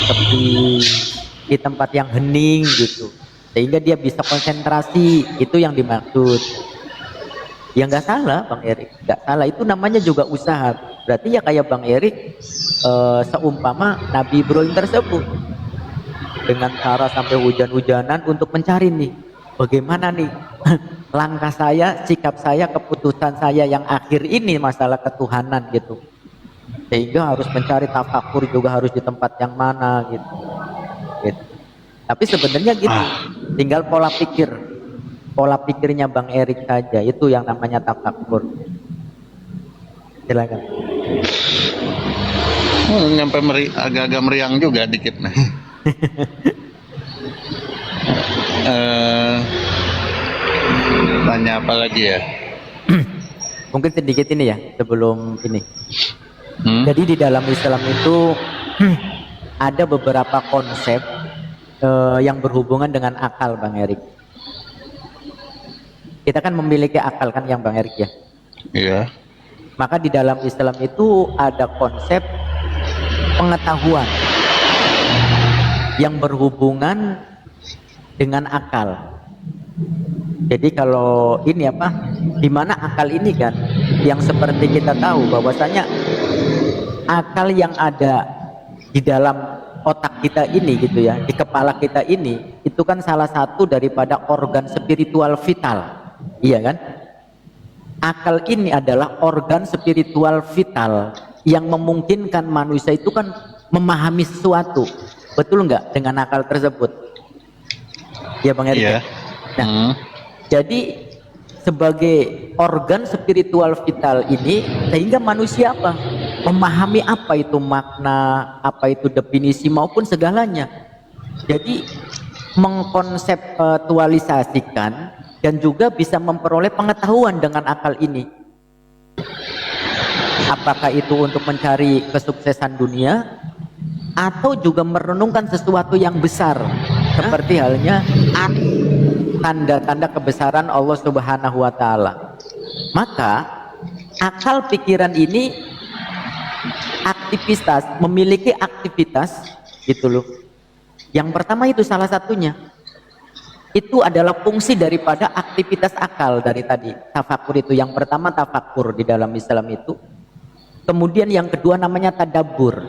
sepi, di tempat yang hening gitu, sehingga dia bisa konsentrasi. Itu yang dimaksud. Ya nggak salah Bang Erik, nggak salah, itu namanya juga usaha. Berarti ya kayak Bang Erik, seumpama Nabi Ibrahim tersebut dengan cara sampai hujan-hujanan untuk mencari nih bagaimana nih langkah saya, sikap saya, keputusan saya yang akhir ini masalah ketuhanan gitu, sehingga harus mencari tafakur juga harus di tempat yang mana gitu, gitu. Tapi sebenarnya gitu, tinggal pola pikirnya Bang Erik saja, itu yang namanya tafakur. Silakan. Nyampe agak-agak meriang juga dikit nih. Tanya apa lagi ya? Mungkin sedikit ini ya sebelum ini. Jadi di dalam Islam itu ada beberapa konsep yang berhubungan dengan akal, Bang Erik. Kita kan memiliki akal kan yang Bang Erik ya. Iya. Maka di dalam Islam itu ada konsep pengetahuan yang berhubungan dengan akal. Jadi kalau ini apa, di mana akal ini kan, yang seperti kita tahu bahwasanya akal yang ada di dalam otak kita ini gitu ya, di kepala kita ini, itu kan salah satu daripada organ spiritual vital, iya kan? Akal ini adalah organ spiritual vital yang memungkinkan manusia itu kan memahami sesuatu, betul nggak dengan akal tersebut? Ya Bang Erik. Iya. Nah, jadi sebagai organ spiritual vital ini, sehingga manusia apa? Memahami apa itu makna, apa itu definisi maupun segalanya. Jadi mengkonseptualisasikan dan juga bisa memperoleh pengetahuan dengan akal ini. Apakah itu untuk mencari kesuksesan dunia atau juga merenungkan sesuatu yang besar, seperti halnya tanda-tanda kebesaran Allah Subhanahu wa taala. Maka akal pikiran ini memiliki aktivitas gitu loh. Yang pertama itu salah satunya itu adalah fungsi daripada aktivitas akal dari tadi. Tafakur itu yang pertama, tafakur di dalam Islam itu. Kemudian yang kedua namanya tadabbur.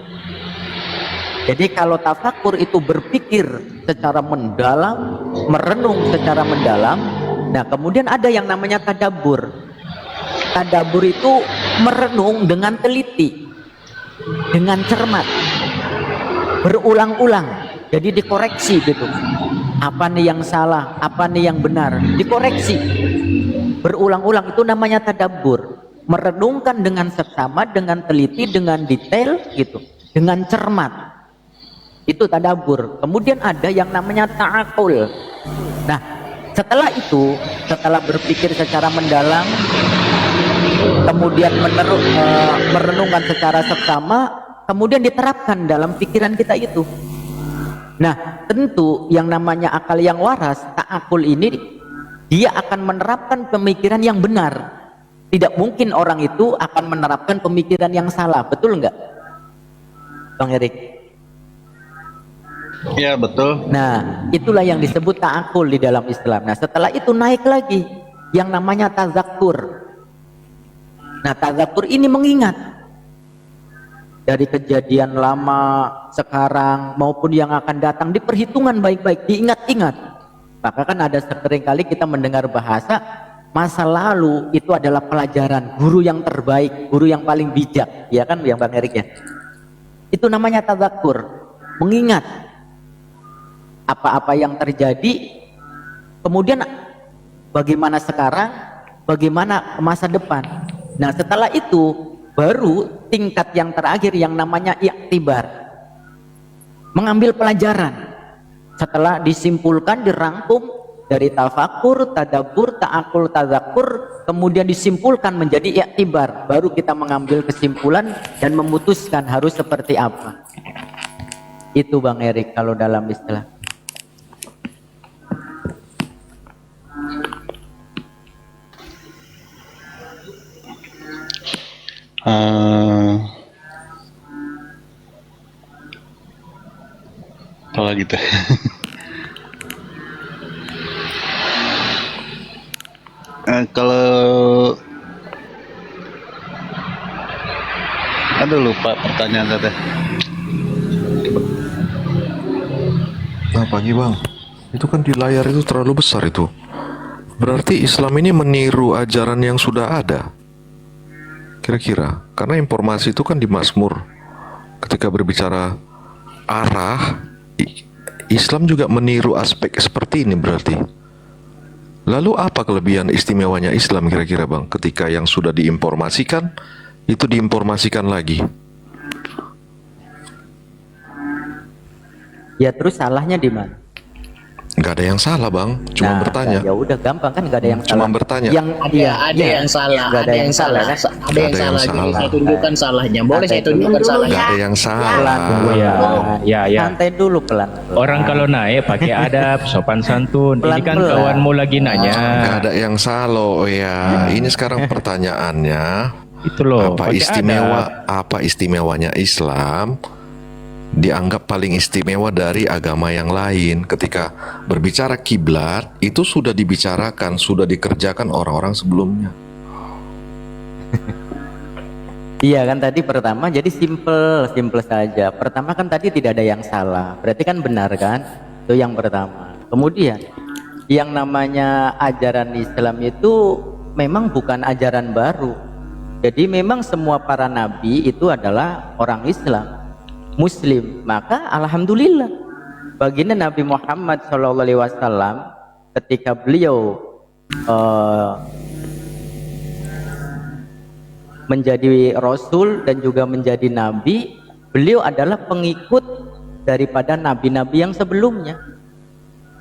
Jadi kalau tafakur itu berpikir secara mendalam, merenung secara mendalam. Nah kemudian ada yang namanya tadabbur. Tadabbur itu merenung dengan teliti, dengan cermat, berulang-ulang. Jadi dikoreksi gitu. Apa nih yang salah, apa nih yang benar, dikoreksi. Berulang-ulang, itu namanya tadabbur. Merenungkan dengan seksama, dengan teliti, dengan detail gitu, dengan cermat. Itu tadabbur. Kemudian ada yang namanya ta'aqul. Nah, setelah itu, setelah berpikir secara mendalam, kemudian merenungkan secara seksama, kemudian diterapkan dalam pikiran kita itu. Nah, tentu yang namanya akal yang waras, ta'akul ini, dia akan menerapkan pemikiran yang benar. Tidak mungkin orang itu akan menerapkan pemikiran yang salah, betul nggak, Bang Erik? Iya, betul. Nah, itulah yang disebut ta'akul di dalam Islam. Nah, setelah itu naik lagi yang namanya tazakkur. Nah, tazakkur ini mengingat dari kejadian lama, sekarang maupun yang akan datang, diperhitungan baik-baik, diingat-ingat. Maka kan ada sering kali kita mendengar bahasa masa lalu itu adalah pelajaran, guru yang terbaik, guru yang paling bijak, ya kan yang Bang Erik ya. Itu namanya tazakkur, mengingat apa-apa yang terjadi, kemudian bagaimana sekarang, bagaimana masa depan. Nah setelah itu baru tingkat yang terakhir yang namanya iktibar, mengambil pelajaran. Setelah disimpulkan, dirangkum dari tafakur, tadabbur, ta'akul, tazakkur, kemudian disimpulkan menjadi iktibar, baru kita mengambil kesimpulan dan memutuskan harus seperti apa. Itu Bang Erik kalau dalam istilah. istimewa gitu. Kalau aduh lupa pertanyaan tadi. Nah, pagi bang, itu kan di layar itu terlalu besar itu. Berarti Islam ini meniru ajaran yang sudah ada. Kira-kira, karena informasi itu kan di Mazmur. Ketika berbicara arah, Islam juga meniru aspek seperti ini berarti. Lalu apa kelebihan istimewanya Islam kira-kira bang? Ketika yang sudah diinformasikan, itu diinformasikan lagi. Ya terus salahnya di mana? Nggak ada yang salah bang, cuma bertanya. Ya udah gampang kan, nggak ada yang Cuma salah. bertanya. Yang Ada yang salah, nggak ada yang salah, kan? ada yang salah. Jadi saya tunjukkan salahnya. Boleh saya tunjukkan Nggak salahnya? ada yang salah. Pelan dulu Ya. Santai dulu pelan. Orang kalau naik pakai adab, sopan santun. Ini kan Pelan-pelan. kawanmu lagi nanya. Nggak ada yang salah. Oh ya, ini sekarang pertanyaannya. Itu loh. Apa pakai istimewa? adab. Apa istimewanya Islam? Dianggap paling istimewa dari agama yang lain. Ketika berbicara kiblat, itu sudah dibicarakan, sudah dikerjakan orang-orang sebelumnya. Iya kan tadi pertama jadi simple saja. Pertama kan tadi tidak ada yang salah. Berarti kan benar kan? Itu yang pertama. Kemudian yang namanya ajaran Islam itu memang bukan ajaran baru. Jadi memang semua para nabi itu adalah orang Islam, Muslim. Maka alhamdulillah baginda Nabi Muhammad SAW ketika beliau menjadi rasul dan juga menjadi nabi, beliau adalah pengikut daripada nabi-nabi yang sebelumnya.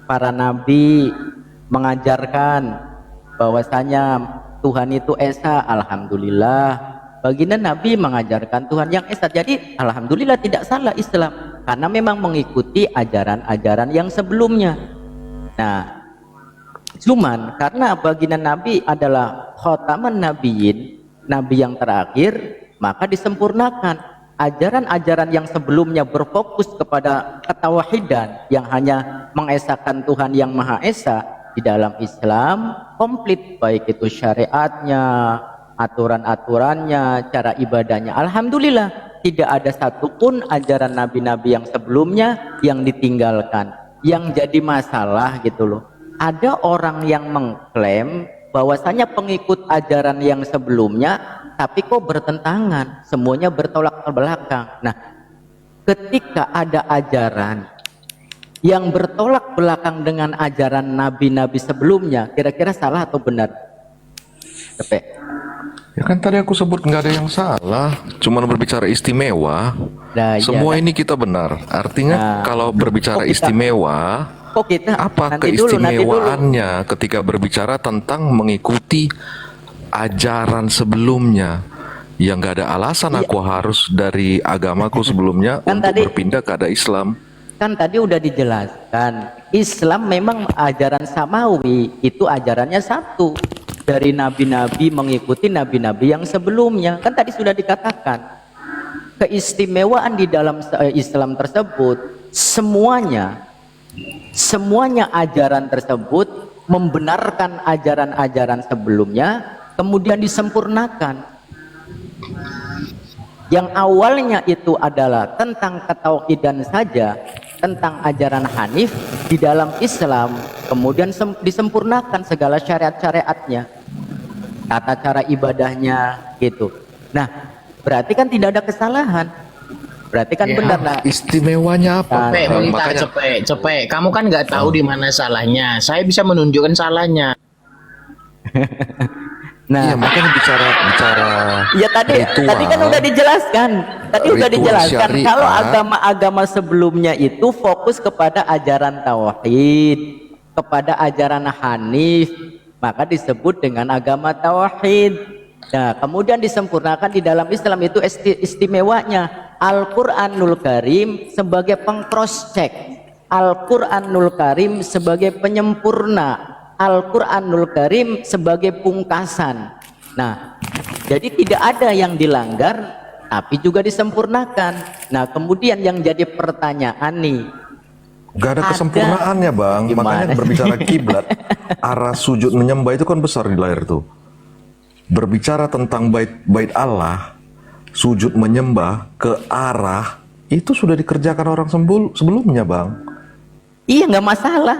Para nabi mengajarkan bahwasanya Tuhan itu esa, alhamdulillah. Baginda Nabi mengajarkan Tuhan yang esa. Jadi alhamdulillah tidak salah Islam, karena memang mengikuti ajaran-ajaran yang sebelumnya. Nah, cuman karena baginda Nabi adalah khataman nabiyyin, nabi yang terakhir, maka disempurnakan. Ajaran-ajaran yang sebelumnya berfokus kepada ketauhidan yang hanya mengesahkan Tuhan yang Maha Esa, di dalam Islam komplit, baik itu syariatnya, aturan-aturannya, cara ibadahnya. Alhamdulillah tidak ada satupun ajaran nabi-nabi yang sebelumnya yang ditinggalkan. Yang jadi masalah gitu loh, ada orang yang mengklaim bahwasanya pengikut ajaran yang sebelumnya, tapi kok bertentangan, semuanya bertolak belakang. Nah, ketika ada ajaran yang bertolak belakang dengan ajaran nabi-nabi sebelumnya, kira-kira salah atau benar? Tepe. Ya kan tadi aku sebut nggak ada yang salah, cuman berbicara istimewa. Nah, Semua iya, ini kita benar. Artinya Nah, kalau berbicara kok kita- istimewa, kok kita apa nanti dulu. keistimewaannya ketika berbicara tentang mengikuti ajaran sebelumnya? Yang nggak ada alasan Iya. aku harus dari agamaku sebelumnya Kan untuk tadi- berpindah ke ada Islam. Kan tadi udah dijelaskan, Islam memang ajaran samawi, itu ajarannya satu, dari nabi-nabi mengikuti nabi-nabi yang sebelumnya. Kan tadi sudah dikatakan keistimewaan di dalam Islam tersebut, semuanya ajaran tersebut membenarkan ajaran-ajaran sebelumnya, kemudian disempurnakan. Yang awalnya itu adalah tentang ketauhidan saja, tentang ajaran Hanif, di dalam Islam kemudian disempurnakan segala syariat-syariatnya, tata cara ibadahnya gitu. Nah, berarti kan tidak ada kesalahan, berarti kan Ya, benar. Nah, Istimewanya apa? Cepet, bentar, Makanya cepet. Kamu kan nggak tahu di mana salahnya. Saya bisa menunjukkan salahnya. iya, nah, makanya bicara ya tadi kan udah dijelaskan. Tadi udah Ritual dijelaskan syariat. kalau agama-agama sebelumnya itu fokus kepada ajaran tauhid, kepada ajaran Hanif, maka disebut dengan agama tauhid. Nah, kemudian disempurnakan di dalam Islam itu istimewanya Al-Qur'anul Karim sebagai peng-cross check, Al-Qur'anul Karim sebagai penyempurna, Al-Qur'anul Karim sebagai pungkasan. Nah, jadi tidak ada yang dilanggar, tapi juga disempurnakan. Nah, kemudian yang jadi pertanyaan nih, Gak ada Ada. kesempurnaannya bang. Gimana Makanya sih? berbicara kiblat, arah sujud menyembah itu kan besar di layar tuh. Berbicara tentang bait Allah, sujud menyembah ke arah itu sudah dikerjakan orang sebelumnya bang. Iya, nggak masalah.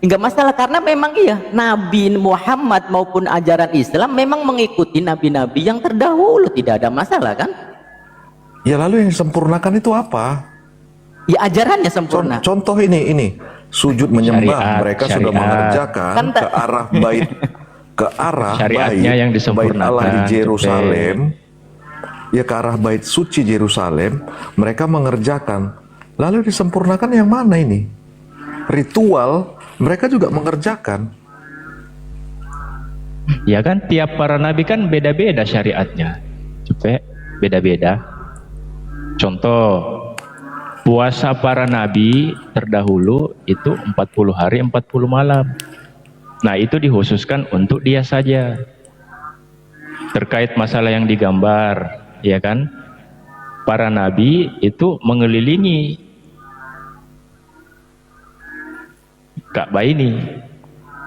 Nggak masalah karena memang iya Nabi Muhammad maupun ajaran Islam memang mengikuti nabi-nabi yang terdahulu, tidak ada masalah kan? Ya lalu yang disempurnakan itu apa? Ya ajarannya sempurna. Contoh ini sujud menyembah Syariat, mereka sudah syariat. mengerjakan Kan ke arah bait Syariatnya yang bait disempurnakan, Allah di Yerusalem. Ya ke arah bait suci Yerusalem mereka mengerjakan. Lalu disempurnakan yang mana ini? Ritual mereka juga mengerjakan. Ya kan tiap para nabi kan beda-beda syariatnya. Cepet, beda-beda. Contoh, puasa para nabi terdahulu itu 40 hari 40 malam. Nah, itu dikhususkan untuk dia saja. Terkait masalah yang digambar, ya kan? Para nabi itu mengelilingi Ka'bah ini,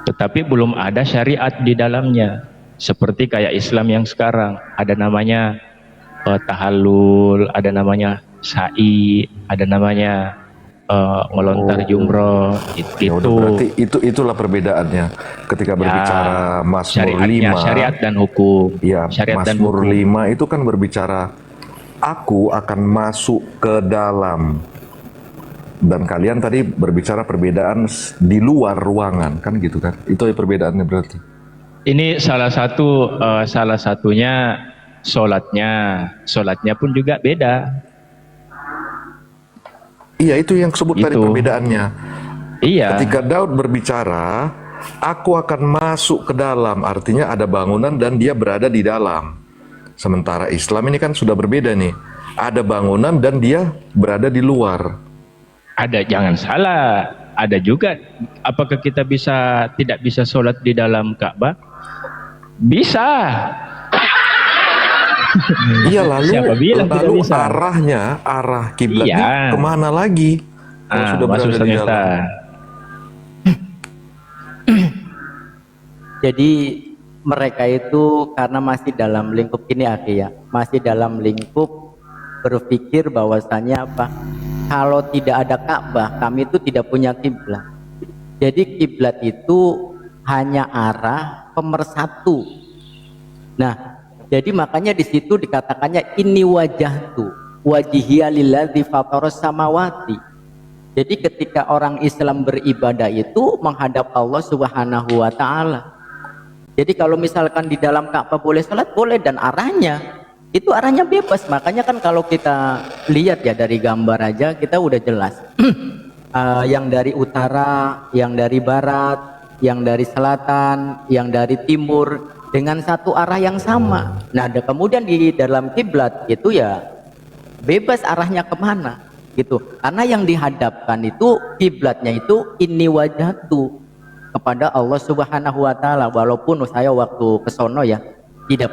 tetapi belum ada syariat di dalamnya. Seperti kayak Islam yang sekarang, ada namanya tahallul, ada namanya sa'i, ada namanya ngelontar jumroh. Ya udah, berarti itulah perbedaannya ketika berbicara Mazmur 5. Syariat dan hukum. Ya, Syariat dan Mazmur hukum. 5 itu kan berbicara aku akan masuk ke dalam. Dan kalian tadi berbicara perbedaan di luar ruangan kan gitu kan. Itu ya perbedaannya berarti. Ini salah satunya sholatnya pun juga beda. Iya, itu yang sebut tadi Gitu. perbedaannya. Iya. Ketika Daud berbicara, aku akan masuk ke dalam, artinya ada bangunan dan dia berada di dalam. Sementara Islam ini kan sudah berbeda nih. Ada bangunan dan dia berada di luar. Ada, jangan salah. Ada juga. Apakah kita tidak bisa sholat di dalam Ka'bah? Bisa. Iya, lalu Siapa bilang tidak bisa? arah kiblatnya Iya. kemana lagi? Kalau sudah Masuk berada di ternyata. dalam. Jadi mereka itu karena masih dalam lingkup ini ya, masih dalam lingkup berpikir bahwasanya apa? Kalau tidak ada Ka'bah, kami itu tidak punya kiblat. Jadi kiblat itu hanya arah pemersatu. Nah, jadi makanya di situ dikatakannya ini wajahtu wajhiya lilladzi fataras samawati. Jadi ketika orang Islam beribadah itu menghadap Allah Subhanahu wa taala. Jadi kalau misalkan di dalam Ka'bah boleh sholat, boleh, dan itu arahnya bebas. Makanya kan kalau kita lihat ya dari gambar aja kita udah jelas. Yang dari utara, yang dari barat, yang dari selatan, yang dari timur dengan satu arah yang sama. Nah, kemudian di dalam kiblat itu ya bebas arahnya kemana gitu. Karena yang dihadapkan itu kiblatnya itu ini wajhatu kepada Allah Subhanahu wa taala. Walaupun saya waktu ke sono ya tidak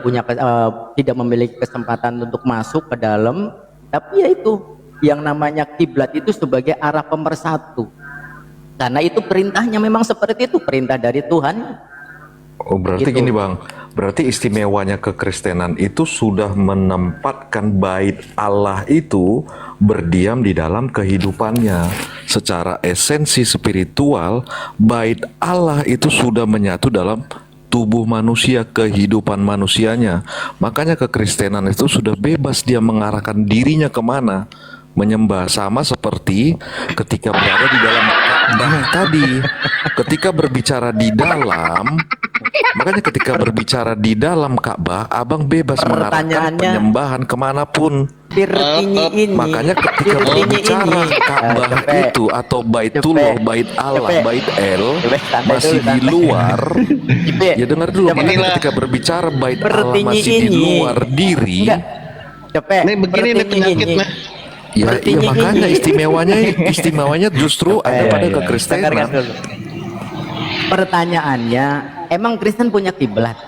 memiliki kesempatan untuk masuk ke dalam, tapi ya itu yang namanya kiblat itu sebagai arah pemersatu. Karena itu perintahnya memang seperti itu, perintah dari Tuhan. Oh, berarti Gitu. gini bang, berarti istimewanya kekristenan itu sudah menempatkan bait Allah itu berdiam di dalam kehidupannya. Secara esensi spiritual, bait Allah itu sudah menyatu dalam tubuh manusia, kehidupan manusianya. Makanya kekristenan itu sudah bebas dia mengarahkan dirinya kemana, menyembah. Sama seperti ketika berada di dalam Ka'bah tadi, ketika berbicara di dalam, makanya ketika berbicara di dalam Ka'bah, abang bebas mengarahkan Pertanyaannya, penyembahan kemanapun. ini Makanya ketika berbicara Ka'bah itu atau Baitullah, Bait Allah, Bait El masih di luar. Ya dengar dulu, makanya ketika berbicara Bait Allah masih di luar diri. Ini begini nih penyakitnya. Ya, iya makanya istimewanya justru ada pada Dengarkan kekristenan. dulu. Pertanyaannya, emang Kristen punya kiblat?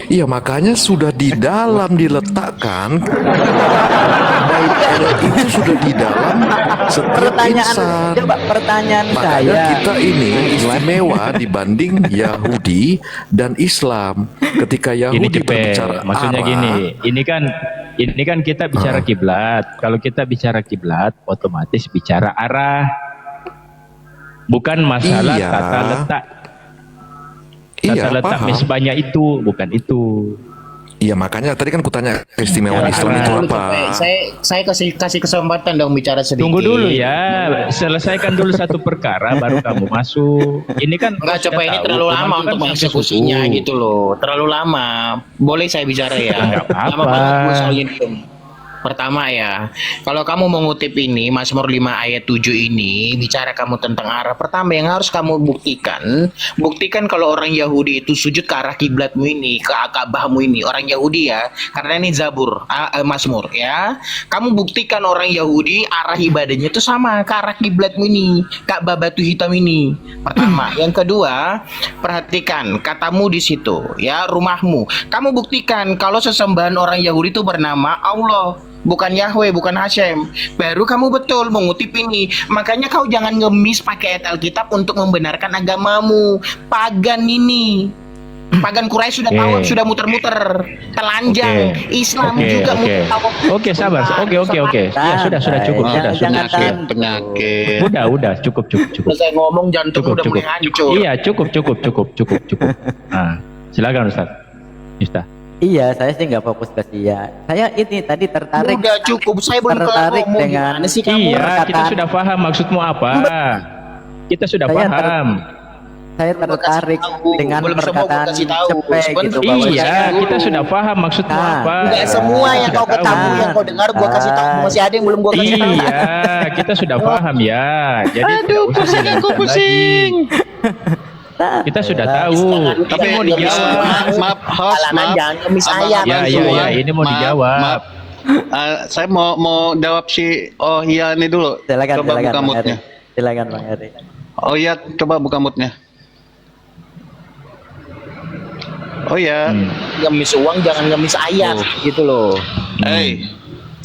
Iya, makanya sudah di dalam diletakkan bait Allah itu sudah di dalam setiap insan. Coba pertanyaan Makanya saya. kita ini istimewa dibanding Yahudi dan Islam. Ketika Gini Yahudi Cepet, berbicara maksudnya arah, gini, ini kan kita bicara kiblat. Kalau kita bicara kiblat, otomatis bicara arah, bukan masalah Iya. tata letak. Tata iya letak paham. mesbahnya itu, bukan itu. Iya, makanya tadi kan kutanya keistimewaan Islam itu Dulu, apa? Cepet. Saya kasih kesempatan dong bicara sedikit. Tunggu dulu ya, selesaikan dulu satu perkara baru kamu masuk. Ini kan Enggak, sudah Cepet, ini tahu, terlalu teman lama kan untuk sampai mengeksekusinya subuh. gitu loh. Terlalu lama. Boleh saya bicara ya? Enggak apa-apa. Lama banget gue soalnya diem. Pertama ya, kalau kamu mengutip ini Mazmur 5 ayat 7 ini bicara kamu tentang arah. Pertama yang harus kamu buktikan kalau orang Yahudi itu sujud ke arah kiblatmu ini, ke Ka'bahmu ini. Orang Yahudi ya, karena ini Zabur, Mazmur ya. Kamu buktikan orang Yahudi arah ibadahnya itu sama ke arah kiblatmu ini, Ka'bah batu hitam ini. Pertama, yang kedua, perhatikan katamu di situ ya, rumahmu. Kamu buktikan kalau sesembahan orang Yahudi itu bernama Allah, bukan Yahweh, bukan Hashem. Baru kamu betul mengutip ini. Makanya kau jangan ngemis pakai ayat Alkitab untuk membenarkan agamamu. Pagan ini. Pagan Quraisy sudah tahu, sudah muter-muter, telanjang. Islam juga muter tahu. Oke, sabar. Oke. Ya sudah cukup, Jangan- sudah. jangan Penyakit. Udah, cukup. Saya ngomong jantung udah mulai hancur. Iya, cukup. Nah, silakan Ustaz. Miftah. Iya, saya sih nggak fokus ke dia. Saya ini tadi tertarik. Udah cukup, saya belum kelar tertarik ngomong. dengan Gimana sih kamu? Iya, kita perkataan- sudah paham maksudmu apa. Kita sudah Saya paham. Saya tertarik dengan Belum semua gua perkataan kasih tahu. Cepet gitu. Sebentar. bahwa Iya, dulu. kita sudah paham maksudmu Nah, apa. Enggak semua yang Sudah kau ketahui, tahu. yang kau dengar gua kasih tahu. Masih ada yang belum gua kasih tahu. Iya, kita sudah paham ya. Jadi Aduh, pusing aku pusing. Kita sudah tahu. Tapi Mau dijawab. maaf, host, Halangan maaf. jangan ngemis Abang- ayat. Ya, semua. ini mau Maaf, dijawab. maaf. Saya mau jawab si oh iya ini dulu. Silakan, Coba silakan, buka Bang moodnya. Eri. Silakan Bang Eri. Oh iya, coba buka moodnya. Oh iya. Ngemis uang jangan ngemis ayat gitu loh.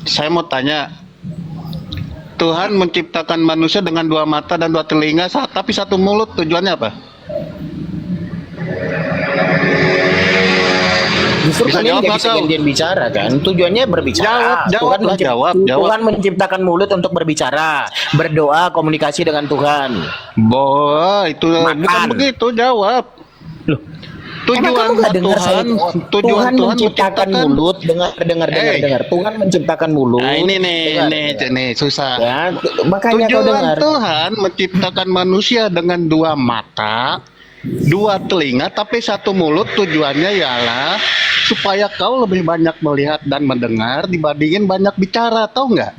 Saya mau tanya. Tuhan menciptakan manusia dengan 2 mata dan 2 telinga, tapi 1 mulut. Tujuannya apa? Justru Bisa kalian jawab nggak nggak bisa kau? gantian bicara kan? Tujuannya berbicara. Jawab lah, jawab. Tuhan menciptakan mulut untuk berbicara, berdoa, komunikasi dengan Tuhan. Boh, itu bukan Makan. begitu, jawab. Loh, Emang kamu nggak dengar saya? Tujuan Tuhan menciptakan mulut, dengar. Tuhan menciptakan mulut. Nah, ini Dengar. nih susah. Ya, makanya kau Tujuan dengar. Tuhan menciptakan manusia dengan 2 mata, 2 telinga, tapi 1 mulut. Tujuannya ialah supaya kau lebih banyak melihat dan mendengar dibandingin banyak bicara, tahu nggak?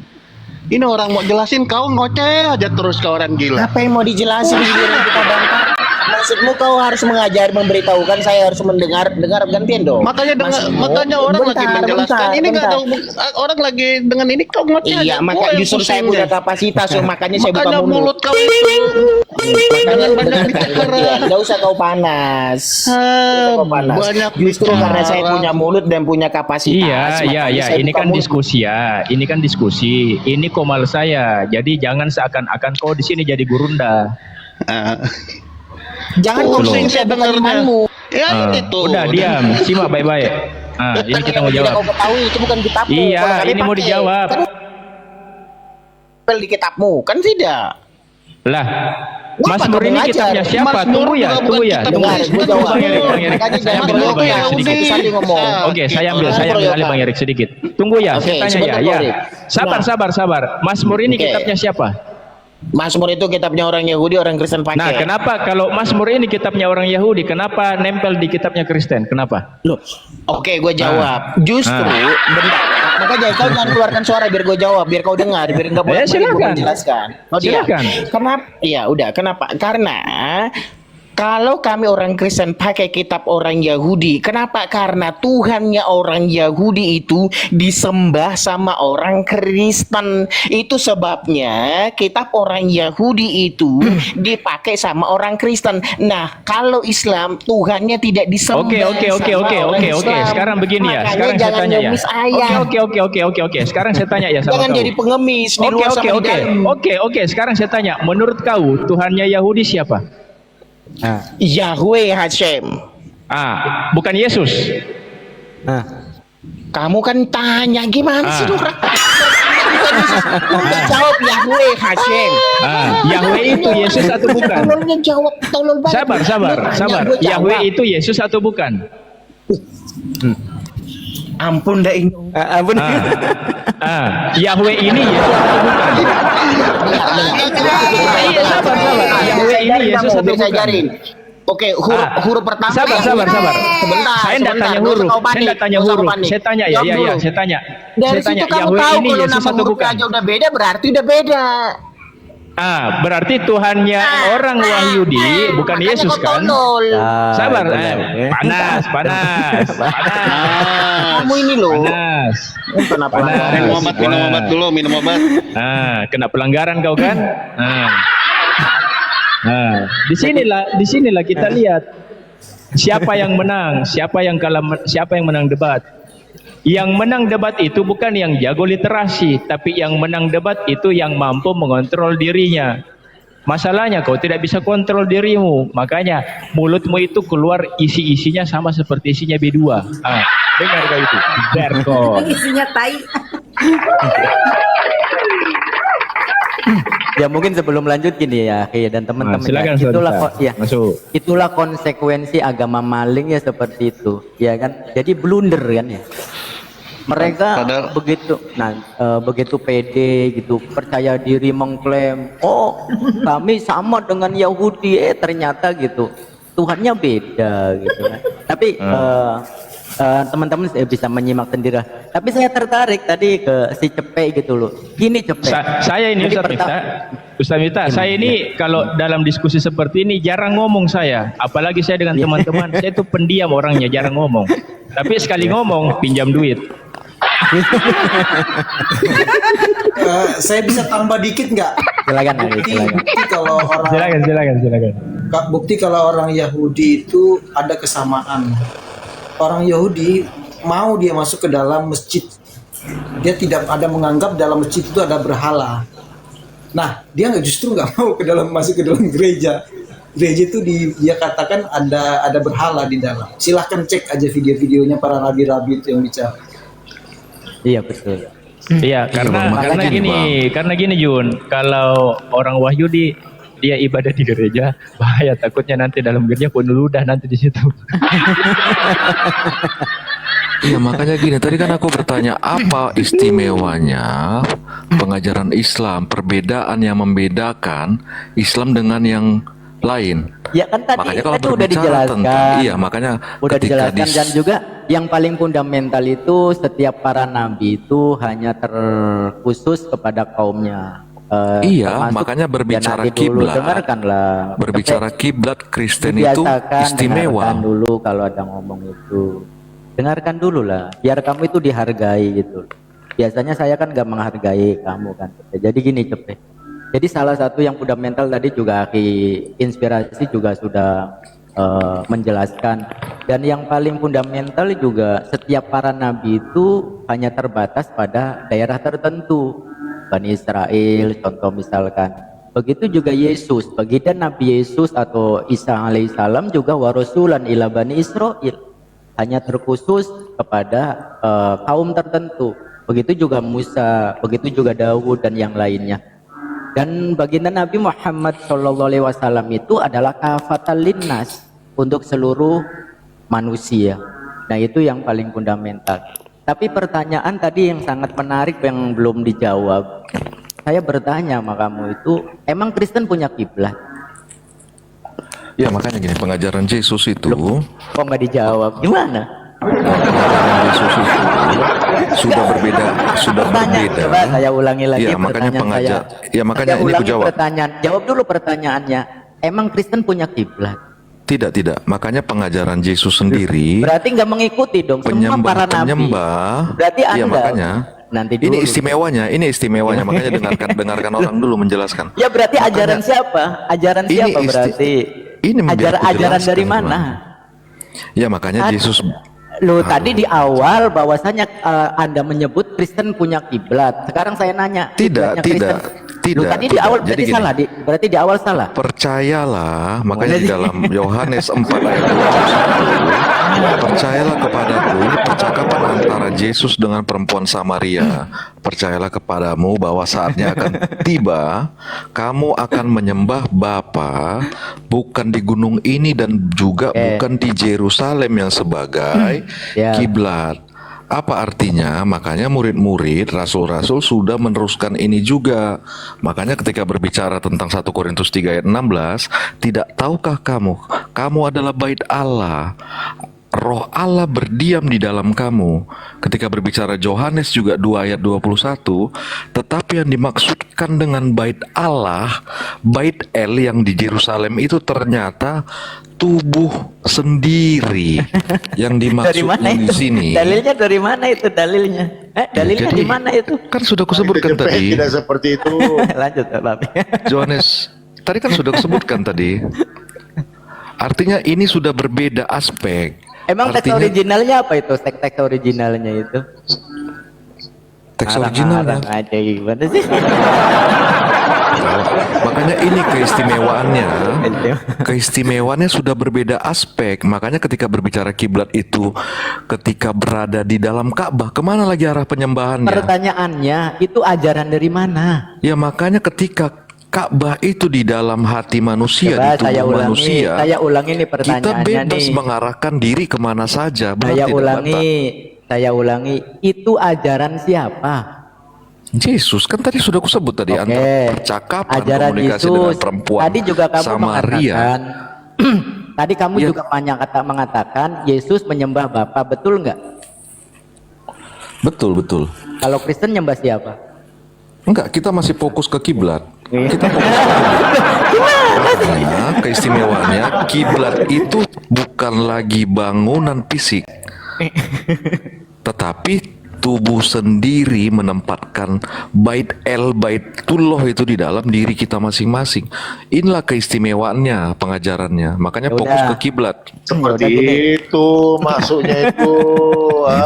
Ini orang mau jelasin, kau ngoceh aja terus ke orang gila. Apa yang mau dijelasin di biar kita bantah? Maksudmu kau harus mengajar, memberitahukan, saya harus dengar gantian dong. Makanya makanya orang lagi menjelaskan ini nggak tahu, orang lagi dengan ini kau ngoceh Iya, aja. maka Gua yang justru saya pusing punya deh. kapasitas, so, makanya saya buka Makanya mulut. mulut kau itu jangan banyak bicara. Enggak usah kau panas. Kau panas. Banyak Justru bicara. karena saya punya mulut dan punya kapasitas. Iya. makanya saya Ini buka kan mulut. diskusi ya. Ini kan diskusi. Ini komal saya. Jadi jangan seakan-akan kau di sini jadi gurunda. Ah. Jangan Oh, pusing loh. saya bukan Dengarnya. imanmu. Ya Ah, itu. udah diam, simak baik-baik. Ini kita mau Yang tidak jawab. kau ketahui itu bukan kitabmu. Iya, Kalau kami ini mau pakai, dijawab. Kan di kitabmu, kan tidak. Lah, Wah, Mazmur Pak, ini kau kitabnya ngajar. siapa? Mazmur Tunggu ya, bukan tunggu ya. kitab Tunggu. Dengar, gue jawab. Bang Erik. Makanya Saya jangan ambil dulu Bang Erik Yahudi. sedikit. Sambil ngomong. Oke, saya ambil Proyokan. alih Bang Erik sedikit. Tunggu ya, Oke, saya tanya sebentar, ya. Erik. Sabar. Mazmur ini Oke. kitabnya siapa? Mazmur itu kitabnya orang Yahudi, orang Kristen pakai. Nah, kenapa kalau Mazmur ini kitabnya orang Yahudi, kenapa nempel di kitabnya Kristen? Kenapa? Loh, oke, gue jawab. Justru, bentar. Makanya kau jangan keluarkan suara biar gue jawab, biar kau dengar, biar nggak boleh silakan. menjelaskan. Oh, dia. Silakan. Kenapa? Iya, udah. Kenapa? Karena Kalau kami orang Kristen pakai kitab orang Yahudi, kenapa? Karena Tuhannya orang Yahudi itu disembah sama orang Kristen. Itu sebabnya kitab orang Yahudi itu dipakai sama orang Kristen. Nah, kalau Islam Tuhannya tidak disembah. Oke. Sekarang begini ya. Makanya Sekarang saya jangan tanya ya. ngemis ayah. Oke. Sekarang saya tanya ya sama Jangan kau. jadi pengemis di luar sama di dalam. Oke. Sekarang saya tanya, menurut kau Tuhannya Yahudi siapa? Nah, Yahweh Hashem. Bukan Yesus. nah. Kamu kan tanya gimana sih Ah. Dora? Bukan Yesus. Udah jawab Yahweh Hashem. Yahweh itu Yesus atau bukan? Tololnya jawab, tolol banget. Sabar. Lu tanya, gua jawab. Yahweh itu Yesus atau bukan? Ampun dah ini. Ampun. Yahweh ini Yesus atau bukan? Iya, sabar. Yahweh ini Yesus atau Saya bukan? ajarin. Oke, huruf pertama. Sabar. Sebentar. Saya enggak tanya nggak usah huruf. kau panik, nggak usah kau panik. Saya tanya Jawab dulu. saya tanya. Dari Saya tanya, situ kamu Yahweh tahu ini kalau Yesus nama atau huruf bukan? aja udah beda, berarti udah beda. Berarti Tuhannya orang Wahyudi bukan Makanya Yesus kau kan? tolol. Sabar, benar. panas. Kamu ini loh. Panas. Kenapa? Panas. Minum obat dulu, minum obat. Kena pelanggaran kau kan? Disinilah kita lihat siapa yang menang, siapa yang kalah, siapa yang menang debat. Yang menang debat itu bukan yang jago literasi, tapi yang menang debat itu yang mampu mengontrol dirinya. Masalahnya kau tidak bisa kontrol dirimu, makanya mulutmu itu keluar isi-isinya sama seperti isinya B2. Dengar kau itu, Berkon. Isinya tai. Ya mungkin sebelum lanjut gini ya, dan teman-teman. Silakan, masuk. Itulah konsekuensi agama maling ya seperti itu, ya kan? Jadi blunder kan ya. Mereka Padahal- begitu pede gitu, percaya diri mengklaim, kami sama dengan Yahudi, ternyata gitu. Tuhannya beda gitu kan. Tapi teman-teman bisa menyimak sendiri. Tapi saya tertarik tadi ke si Cepe gitu loh. Gini Cepe. Saya ini Jadi Ustaz Miftah, saya ini kalau dalam diskusi seperti ini jarang ngomong saya. Apalagi saya dengan teman-teman, saya itu pendiam orangnya, jarang ngomong. Tapi sekali ngomong, pinjam duit. Saya bisa tambah dikit nggak? Silakan Ali, silakan. Bukti kalau orang Silakan. bukti kalau orang Yahudi itu ada kesamaan. Orang Yahudi mau dia masuk ke dalam masjid, dia tidak ada menganggap dalam masjid itu ada berhala. Nah, dia justru nggak mau masuk ke dalam gereja. Gereja itu dia katakan ada berhala di dalam. Silahkan cek aja video-videonya para rabi-rabi itu yang bicara. Iya betul. Iya, karena gini Jun, kalau orang Wahyudi dia ibadah di gereja, bahaya takutnya nanti dalam gereja penuh ludah nanti di situ. Iya, makanya gini, tadi kan aku bertanya apa istimewanya pengajaran Islam, perbedaan yang membedakan Islam dengan yang lain. Ya kan tadi Makanya kalau udah berbicara dijelaskan. tentang, iya makanya Udah ketika dijelaskan dan juga yang paling fundamental itu setiap para nabi itu hanya terkhusus kepada kaumnya. Iya, Termasuk makanya berbicara ya nanti dulu, kiblat. dengarkanlah. berbicara kiblat Kristen itu Dibiasakan, istimewa. dengarkan dulu kalau ada ngomong itu. Dengarkan dulu lah, biar kamu itu dihargai gitu. Biasanya saya kan gak menghargai kamu kan. Jadi gini Cepe. Jadi salah satu yang fundamental tadi juga inspirasi juga sudah menjelaskan. Dan yang paling fundamental juga setiap para nabi itu hanya terbatas pada daerah tertentu. Bani Israel contoh misalkan. Begitu juga Yesus, baginda Nabi Yesus atau Isa alaihissalam juga warasulan ila Bani Israel, hanya terkhusus kepada kaum tertentu. Begitu juga Musa, begitu juga Daud dan yang lainnya. Dan baginda Nabi Muhammad SAW itu adalah kafatal linnas, untuk seluruh manusia. Nah itu yang paling fundamental. Tapi pertanyaan tadi yang sangat menarik yang belum dijawab. Saya bertanya sama kamu itu, emang Kristen punya kiblat? Ya makanya gini, pengajaran Yesus itu Kok nggak dijawab? Gimana? Yesus itu sudah berbeda. Coba saya ulangi lagi Ya makanya pertanyaan saya. ya makanya Saya ini aku ulangi jawab. pertanyaan. Jawab dulu pertanyaannya. Emang Kristen punya kiblat? Tidak. Makanya pengajaran Yesus sendiri, Berarti nggak mengikuti dong semua para nabi. penyembah. Berarti Iya, Anda makanya. nanti dulu. Ini istimewanya. Makanya dengarkan orang dulu menjelaskan. Ya berarti ajaran siapa? Ajaran Ini siapa isti- berarti? ini biar aku Ajaran jelaskan, dari mana? Ya makanya Ad- Yesus. Loh tadi di awal bahwasanya Anda menyebut Kristen punya kiblat. Sekarang saya nanya. Tidak, kiblatnya tidak, Kristen. tidak, Loh, tadi di tidak. awal Jadi berarti gini. salah. Berarti di awal salah. Percayalah, makanya di Jadi- dalam Yohanes 4 ayat 21, percayalah kepadaku, ini percakapan antara Yesus dengan perempuan Samaria. Percayalah kepadamu bahwa saatnya akan tiba, kamu akan menyembah Bapa bukan di gunung ini dan juga bukan di Yerusalem yang sebagai Ya. kiblat. Apa artinya? Makanya murid-murid, rasul-rasul sudah meneruskan ini juga. Makanya ketika berbicara tentang 1 Korintus 3 ayat 16, tidak tahukah kamu adalah bait Allah. Roh Allah berdiam di dalam kamu. Ketika berbicara Yohanes juga 2 ayat 21, tetapi yang dimaksudkan dengan bait Allah, bait El yang di Yerusalem itu ternyata tubuh sendiri yang Dari dimaksud mana di itu? sini. Dalilnya dari mana itu dalilnya? Dalilnya Jadi, di mana itu? kan sudah kusebutkan Itu tadi. tidak seperti itu. Lanjut Pak. Yohanes tadi kan sudah kusebutkan tadi. Artinya ini sudah berbeda aspek. Emang teks Artinya originalnya apa itu? Teks originalnya itu? teks originalnya. Arang-arang aja gimana sih? Makanya ini keistimewaannya sudah berbeda aspek. Makanya ketika berbicara kiblat itu, ketika berada di dalam Ka'bah, kemana lagi arah penyembahannya? Pertanyaannya itu ajaran dari mana? Ya makanya ketika Ka'bah itu di dalam hati manusia, Coba di tubuh manusia, saya ulangi nih kita pertanyaannya bebas nih. mengarahkan diri kemana saja. Benar Saya tidak, ulangi, Bapak? saya ulangi. Itu ajaran siapa? Yesus kan tadi sudah kusebut tadi, Oke. antara percakapan Ajaran komunikasi dengan Yesus. perempuan Tadi juga kamu Samaria. mengatakan. Tadi kamu Ya. juga mengatakan Yesus menyembah Bapa, betul nggak? Betul. Kalau Kristen nyembah siapa? Enggak, kita masih fokus ke kiblat. Iya. Kita fokus ke kiblat. Makanya keistimewaannya kiblat itu bukan lagi bangunan fisik, tetapi tubuh sendiri menempatkan bait El, baitullah itu di dalam diri kita masing-masing. Inilah keistimewaannya pengajarannya. Makanya Ya fokus udah. ke kiblat. Seperti Udah gini. itu maksudnya itu.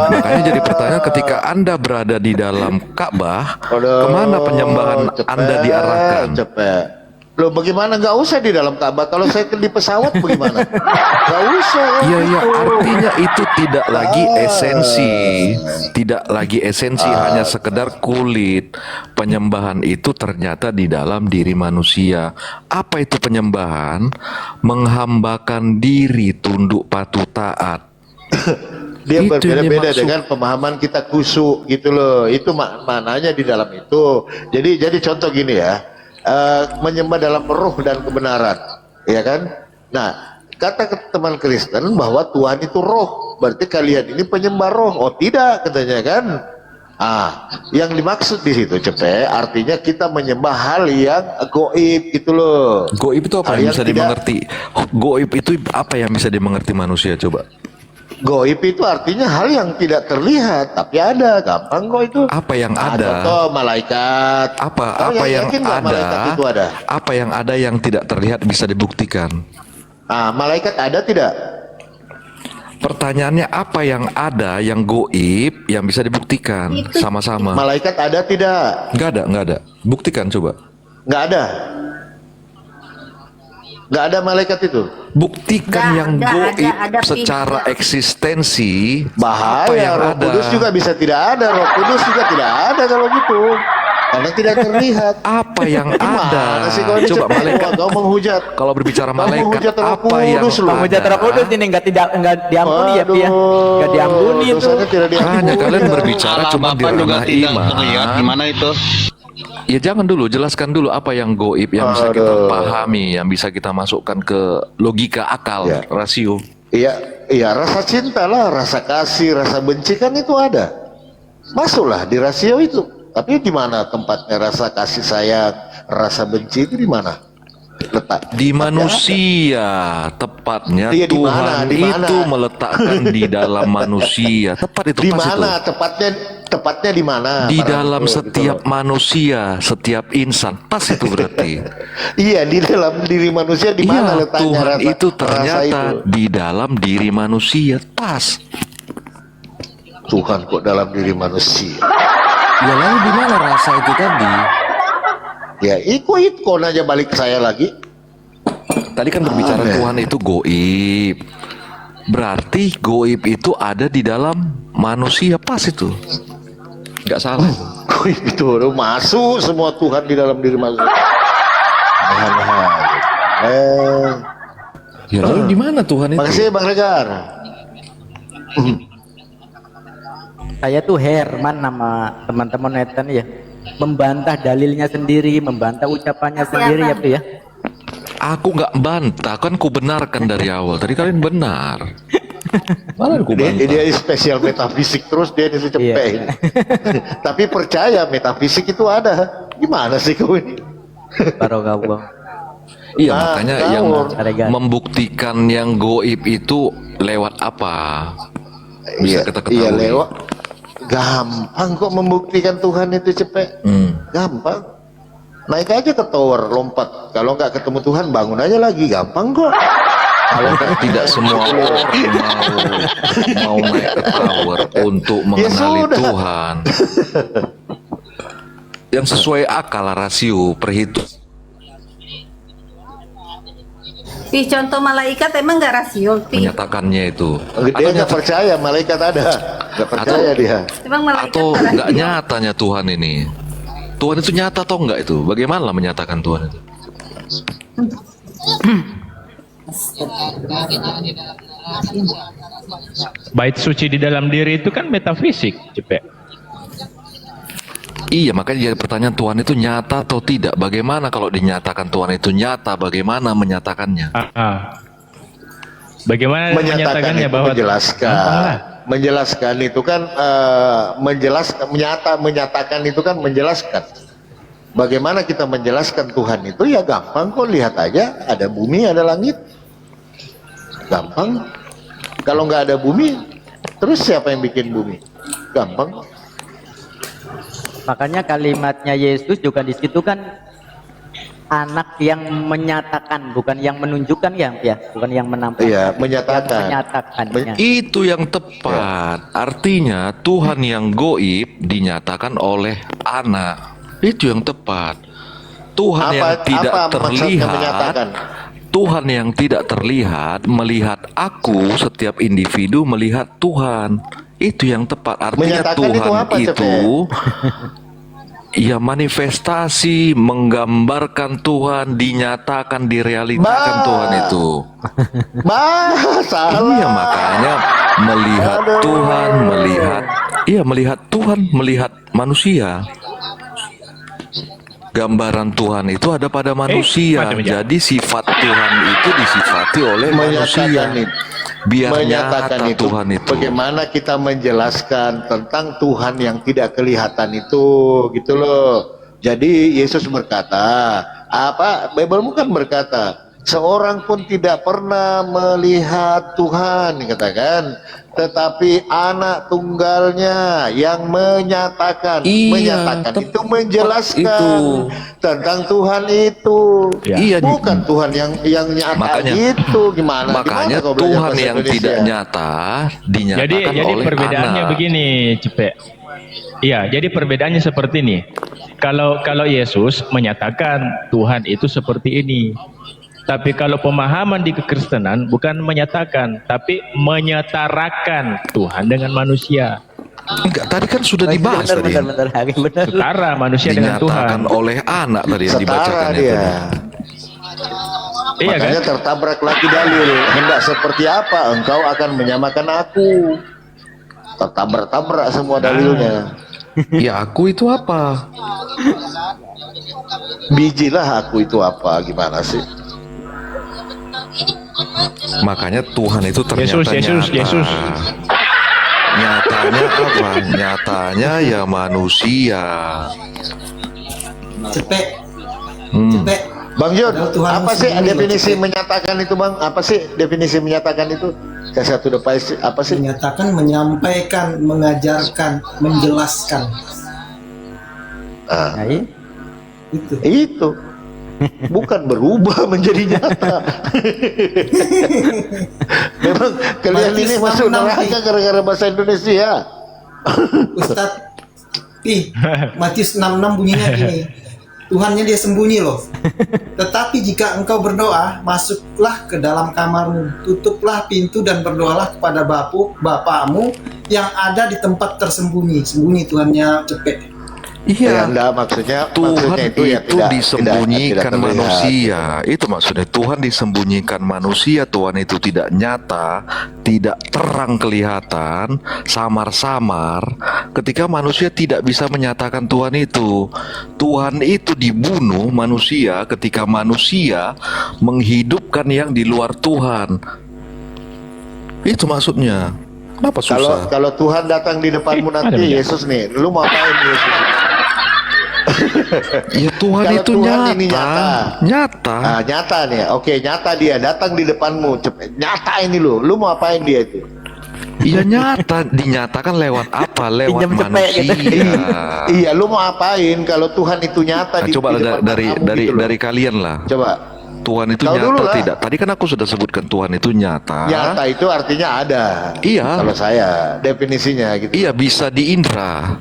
Makanya jadi pertanyaan, ketika Anda berada di dalam Ka'bah, Aduh, kemana penyembahan Anda diarahkan? Cepet. Loh bagaimana, nggak usah di dalam Ka'bah. Kalau saya di pesawat bagaimana? Nggak usah. Iya, artinya itu tidak lagi esensi. Tidak lagi esensi, hanya sekedar kulit. Penyembahan itu ternyata di dalam diri manusia. Apa itu penyembahan? Menghambakan diri, tunduk patuh taat. Dia Itu yang berbeda-beda dimaksud. dengan pemahaman kita kusuk gitu loh. Itu maknanya di dalam itu. Jadi contoh gini ya, menyembah dalam roh dan kebenaran, ya kan? Nah, kata teman Kristen bahwa Tuhan itu roh, berarti kalian ini penyembah roh. Oh tidak, katanya kan? Yang dimaksud di situ Cepe, artinya kita menyembah hal yang goib gitu loh. Goib itu apa Hal yang bisa tidak- dimengerti? Goib itu apa yang bisa dimengerti manusia, coba? Goib itu artinya hal yang tidak terlihat tapi ada, gampang kok itu. Apa yang ada? Contoh malaikat. Apa Kamu yang yakin nggak malaikat ada? itu ada? Apa yang ada yang tidak terlihat bisa dibuktikan? Malaikat ada tidak? Pertanyaannya, apa yang ada yang goib yang bisa dibuktikan sama-sama? Malaikat ada tidak? Nggak ada. Buktikan coba. Nggak ada. Nggak ada malaikat itu. Buktikan yang goib ada secara video. eksistensi. Apa yang Bahaya, Roh ada? Kudus juga bisa tidak ada. Roh Kudus juga tidak ada kalau gitu. Karena tidak terlihat. Apa yang ada? Gimana sih kau ini Coba Cepe? malaikat. Kau menghujat. Kalau berbicara Kamu malaikat, hujat Roh apa yang Kudus loh. Menghujat Roh Kudus ini nggak diampuni ya, Pi ya? Nggak diampuni itu. Dosanya tidak diampuni. Hanya kalian berbicara Allah cuma di Bapa juga ranah tidak iman. terlihat. Gimana itu? Ya jangan dulu, jelaskan dulu apa yang goib yang bisa kita Aduh. pahami, yang bisa kita masukkan ke logika akal, Ya. rasio. Iya, rasa cinta lah, rasa kasih, rasa benci kan itu ada. Masuklah di rasio itu. Tapi di mana tempatnya rasa kasih sayang, rasa benci itu di mana? letak? Di manusia, tepatnya Iya, di Tuhan mana? Di mana? itu meletakkan di dalam manusia. Tepat itu, Di pas itu. mana tepatnya di mana? Di Para dalam gitu setiap loh. manusia, setiap insan. Pas itu berarti. Iya, di dalam diri manusia di mana Iya, letaknya Tuhan rasa, itu rasa ternyata itu? di dalam diri manusia. Pas. Tuhan kok dalam diri manusia. Ya lalu di mana rasa itu tadi? Ya, ikut aja balik ke saya lagi. Tadi kan berbicara Aneh. Tuhan itu goib. Berarti goib itu ada di dalam manusia. Pas itu. Nggak salah. Itu udah masuk semua Tuhan di dalam diri manusia. Ya lalu di mana Tuhan itu? Makasih Bang Regar. Saya tuh Herman nama teman-teman neten ya, membantah dalilnya sendiri, membantah ucapannya sendiri ya, Bro ya. Aku nggak bantah, kan ku benarkan dari awal. Tadi kalian benar. Malah ku Dia bantah. spesial metafisik terus dia ini cepet Iya. ini. Tapi percaya metafisik itu ada. Gimana sih kau ini? Barokah Bang. Iya, Nah, makanya tahu. yang Regar. membuktikan yang goib itu lewat apa? Bisa kita ketahui. Iya lewat. Gampang kok membuktikan Tuhan itu cepet. Gampang. Naik aja ke tower, lompat. Kalau nggak ketemu Tuhan, bangun aja lagi. Gampang kok. Kalau tidak semua orang mau naik ke tower untuk mengenali sudah. Tuhan. Yang sesuai akal rasio perhitung. Pi, contoh malaikat emang nggak rasio, Pi. Menyatakannya itu. Dia nggak percaya malaikat ada. Nggak percaya dia. Emang malaikat Atau nggak nggak rasio? nyatanya Tuhan ini. Tuhan itu nyata atau enggak itu? Bagaimana menyatakan Tuhan itu? Bait suci di dalam diri itu kan metafisik, Cepet. Iya, makanya jadi pertanyaan Tuhan itu nyata atau tidak? Bagaimana kalau dinyatakan Tuhan itu nyata? Bagaimana menyatakannya? Bagaimana Menyatakan menyatakannya itu bahwa menjelaskan. Gampang lah. Menjelaskan itu kan menyatakan itu kan menjelaskan. Bagaimana kita menjelaskan Tuhan itu ya gampang kok, lihat aja ada bumi ada langit. Gampang. Kalau nggak ada bumi, terus siapa yang bikin bumi? Gampang. Makanya kalimatnya Yesus juga di situ kan anak yang menyatakan, bukan yang menunjukkan ya, bukan yang menampakkan. Iya, menyatakan. Yang menyatakannya. Itu yang tepat. Artinya Tuhan yang goib dinyatakan oleh anak. Itu yang tepat. Tuhan yang tidak apa maksudnya terlihat. menyatakan? Tuhan yang tidak terlihat melihat aku, setiap individu melihat Tuhan. Itu yang tepat. Artinya Menyatakan Tuhan itu apa, itu ya manifestasi, menggambarkan Tuhan, dinyatakan, direalitakan Tuhan itu. Salah. Iya, makanya melihat Tuhan, melihat Tuhan, melihat manusia. Gambaran Tuhan itu ada pada manusia. macam aja. Jadi sifat Tuhan itu disifati oleh manusia. Menyatakan itu. Biar Menyatakan nyata itu. Tuhan itu. Bagaimana kita menjelaskan tentang Tuhan yang tidak kelihatan itu, gitu loh. Jadi Yesus berkata, Bible kan berkata, seorang pun tidak pernah melihat Tuhan, katakan, tetapi anak tunggalnya yang menyatakan, Iya, itu menjelaskan itu. tentang Tuhan itu. Ya. Iya, Bukan Tuhan yang nyata Makanya- gitu. Gimana makanya kau belajar Tuhan bahasa yang Indonesia? tidak nyata dinyatakan Jadi oleh perbedaannya anak. begini, Cepet. Iya, jadi perbedaannya seperti ini. Kalau Yesus menyatakan Tuhan itu seperti ini. Tapi kalau pemahaman di kekristenan bukan menyatakan, tapi menyetarakan Tuhan dengan manusia. Enggak, tadi kan sudah dibahas tadi. Benar, Hari, benar. Setara manusia dengan Tuhan. Dinyatakan oleh anak tadi yang Setara dibacakannya dia. tadi. Iya kan? Makanya tertabrak lagi dalil. Hendak seperti apa engkau akan menyamakan aku? Tertabrak-tabrak semua dalilnya. Ya, aku itu apa? Bijilah aku itu apa? Gimana sih? Makanya Tuhan itu ternyata nyata. Yesus. Nyatanya apa? Nyatanya ya manusia. Cepet, Hmm. cepet. Bang Jun, Padahal Tuhan apa sih sendiri loh, definisi Cepet. menyatakan itu, Bang? Apa sih definisi menyatakan itu? Kasih satu depan apa sih? Menyatakan, menyampaikan, mengajarkan, menjelaskan. Ah, Nah, iya. itu bukan berubah menjadi nyata. Memang kalian ini Matius masuk 66, neraka gara-gara bahasa Indonesia. Ustadz, Matius 66 bunyinya gini. Tuhannya dia sembunyi loh. Tetapi jika engkau berdoa, masuklah ke dalam kamarmu, tutuplah pintu dan berdoalah kepada Bapamu yang ada di tempat tersembunyi. Sembunyi Tuhannya Cepet. Iya. Enggak, maksudnya Tuhan itu ya itu disembunyikan tidak terlihat. manusia. Itu maksudnya Tuhan disembunyikan manusia. Tuhan itu tidak nyata, tidak terang kelihatan, samar-samar. Ketika manusia tidak bisa menyatakan Tuhan itu. Tuhan itu dibunuh manusia ketika manusia menghidupkan yang di luar Tuhan. Itu maksudnya. Kenapa susah? Kalau Tuhan datang di depanmu ada nanti, banyak. Yesus nih, lu mau apain Yesus? Ya Tuhan Kalau itu Tuhan nyata. ini nyata. Nyata. Ah, nyata nih. Oke, nyata dia datang di depanmu. Nyata ini lu mau apain dia itu? Iya nyata, dinyatakan lewat apa? Lewat Pinjam cepet gitu. manusia. Iya, lu mau apain kalau Tuhan itu nyata Nah, di coba di depan matamu dari gitu loh. dari kalian lah. Coba. Tuhan itu Kau nyata dulu lah. tidak? Tadi kan aku sudah sebutkan Tuhan itu nyata. Nyata itu artinya ada. Iya. Kalau saya definisinya gitu. Iya bisa diindra.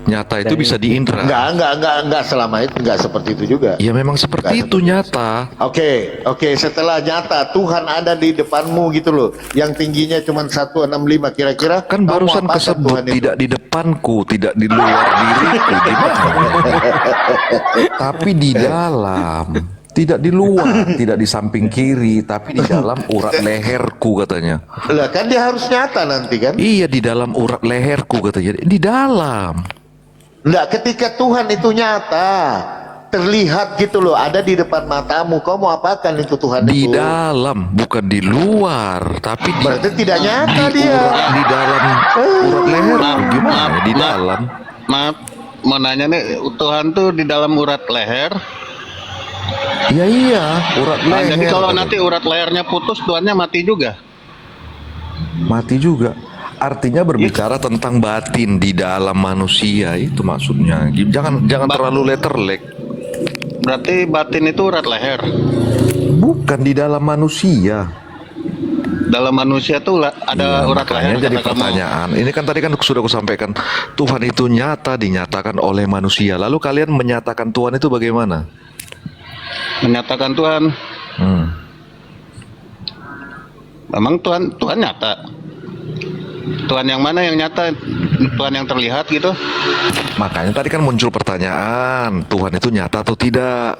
Nyata itu bisa diindra. Enggak selama itu enggak seperti itu juga. Ya memang seperti itu nyata. Oke, setelah nyata Tuhan ada di depanmu gitu loh. Yang tingginya cuma 165 kira-kira. Kan kau mau barusan apakan kesebut Tuhan itu? tidak di depanku, tidak di luar diriku, gimana? Tapi di dalam, tidak di luar, tidak di samping kiri, tapi di dalam urat leherku katanya. Lah kan dia harus nyata nanti kan? Iya di dalam urat leherku katanya. Di dalam. Lah ketika Tuhan itu nyata, terlihat gitu loh, ada di depan matamu, kau mau apakan itu Tuhan Di itu? dalam, bukan di luar, tapi di, Berarti tidak nyata di dia. di dalam urat leherku gimana? Di dalam. Maaf, mau nanya nih, Tuhan tuh di dalam urat leher. Ya iya, urat Nah, leher. jadi kalau nanti urat lehernya putus, Tuhannya mati juga. Mati juga. Artinya berbicara tentang batin di dalam manusia itu maksudnya. Jangan terlalu letterlek. Berarti batin itu urat leher. Bukan di dalam manusia. Dalam manusia tuh ada Iya, urat leher. makanya jadi kata kamu. pertanyaan. Ini kan tadi kan sudah aku sampaikan, Tuhan itu nyata dinyatakan oleh manusia. Lalu kalian menyatakan Tuhan itu bagaimana? Menyatakan Tuhan. Memang Tuhan nyata. Tuhan yang mana yang nyata? Tuhan yang terlihat gitu? Makanya tadi kan muncul pertanyaan, Tuhan itu nyata atau tidak?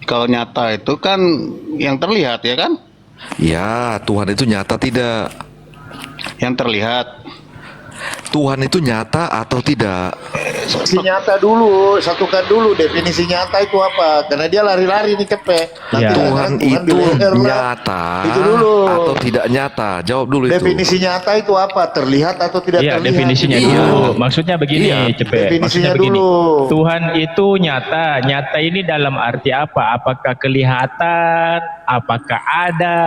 Kalau nyata itu kan yang terlihat ya kan? Ya, Tuhan itu nyata tidak? Yang terlihat. Tuhan itu nyata atau tidak? Si nyata dulu, satukan dulu definisi nyata itu apa? Karena dia lari-lari nih Kepe. Nanti Ya. Tuhan di itu leher lah. nyata Itu dulu. atau tidak nyata? Jawab dulu itu. Definisi nyata itu apa? Terlihat atau tidak Iya, terlihat? definisinya Iya. dulu. Maksudnya begini, Iya, Cepet. definisinya Maksudnya begini. dulu. Tuhan itu nyata. Nyata ini dalam arti apa? Apakah kelihatan? Apakah ada?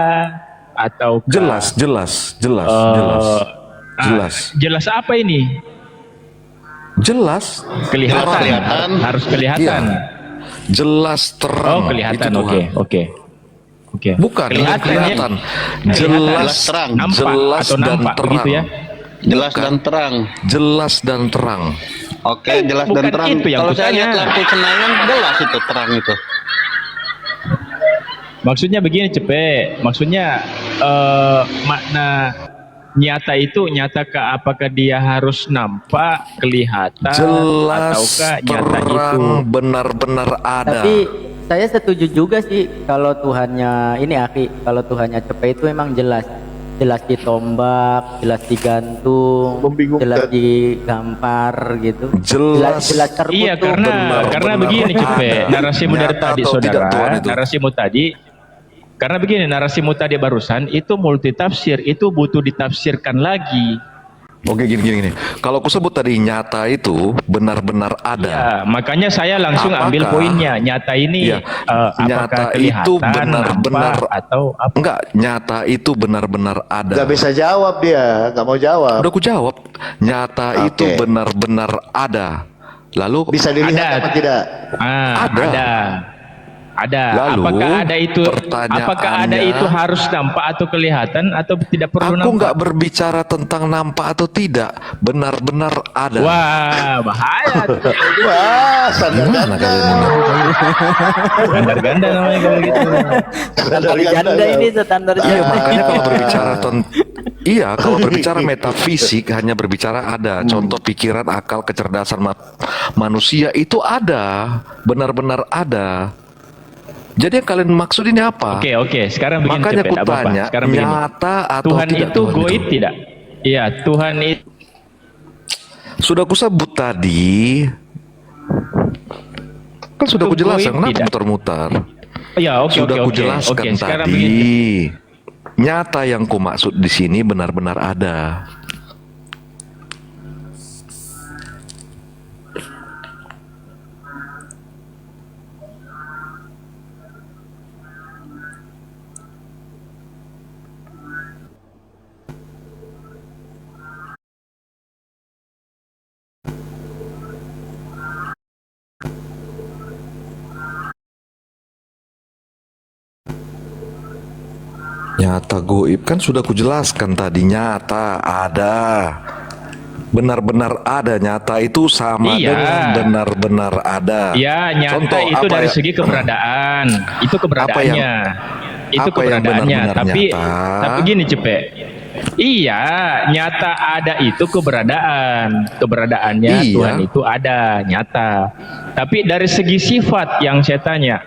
Atau Jelas. jelas apa ini? Jelas. Kelihatan. Kelihatan. Harus kelihatan. Iya. Jelas terang. Oh, kelihatan. Itu Tuhan. Oke. Bukan Kelihatan, kelihatan. ya? Jelas terang. Nampak Jelas atau dan nampak terang. begitu ya? Jelas Bukan. dan terang. Jelas dan terang. Oke, jelas bukan dan terang. itu yang Kalau saya kutanya. lihat lampu Senayan jelas itu terang itu. Maksudnya begini, Cepet. Maksudnya makna nyata itu nyatakah apakah dia harus nampak, kelihatan, Jelas ataukah nyata itu? terang benar-benar ada. Tapi saya setuju juga sih kalau Tuhannya ini Aki, kalau Tuhannya Cepet itu emang jelas ditombak, jelas digantung, Membingungkan. jelas digampar gitu. Jelas. terputus. Iya, karena benar begini, ada. Cepet. Narasimu dari Nyata tadi, atau tidak Tuhan saudara. itu? Narasimu tadi. Karena begini, narasimu tadi barusan itu multitafsir, itu butuh ditafsirkan lagi. Oke, gini. Kalau aku sebut tadi nyata itu benar-benar ada. Ya, makanya saya langsung ambil Apakah- poinnya. Nyata ini Iya, apakah nyata kelihatan, itu benar-benar nampak, atau apa? Enggak, nyata itu benar-benar ada. Nggak bisa jawab dia, nggak mau jawab. Udah aku jawab. Nyata Oke. itu benar-benar ada. Lalu Bisa dilihat Ada. apa tidak? Ada. Ada. Lalu, apakah ada itu? pertanyaannya- Apakah ada itu harus nampak atau kelihatan atau tidak perlu aku nggak nampak? berbicara tentang nampak atau tidak, benar-benar ada. Wah, bahaya. Wah, sadar Gimana kalian ini? Ganda-ganda namanya kalau gitu. Standar janda ini standar Iya, janda. makanya kalau berbicara kalau berbicara metafisik hanya berbicara ada. Contoh pikiran, akal, kecerdasan manusia itu ada, benar-benar ada. Jadi yang kalian maksud ini apa? Oke. Sekarang begini, Makanya Cepet, aku apa-apa. tanya, Sekarang begini. nyata atau Tuhan tidak itu Tuhan goib itu? tidak? Iya, Tuhan itu Sudah aku sebut tadi. Kan sudah aku Itu jelaskan, goib kenapa tidak? muter-muter? ya, oke. Sudah aku jelaskan Oke, sekarang tadi. begini. Nyata yang ku maksud di sini benar-benar ada. Nyata goib kan sudah kujelaskan tadi, nyata ada. Benar-benar ada, nyata itu sama Iya. dengan benar-benar ada. Ya, nyata Contoh, itu apa dari ya- segi keberadaan. Itu keberadaannya. Itu apa yang keberadaannya. benar-benar Tapi nyata? tapi gini, Cepet. Iya, nyata ada itu keberadaan. Keberadaannya Iya. Tuhan itu ada, nyata. Tapi dari segi sifat yang saya tanya,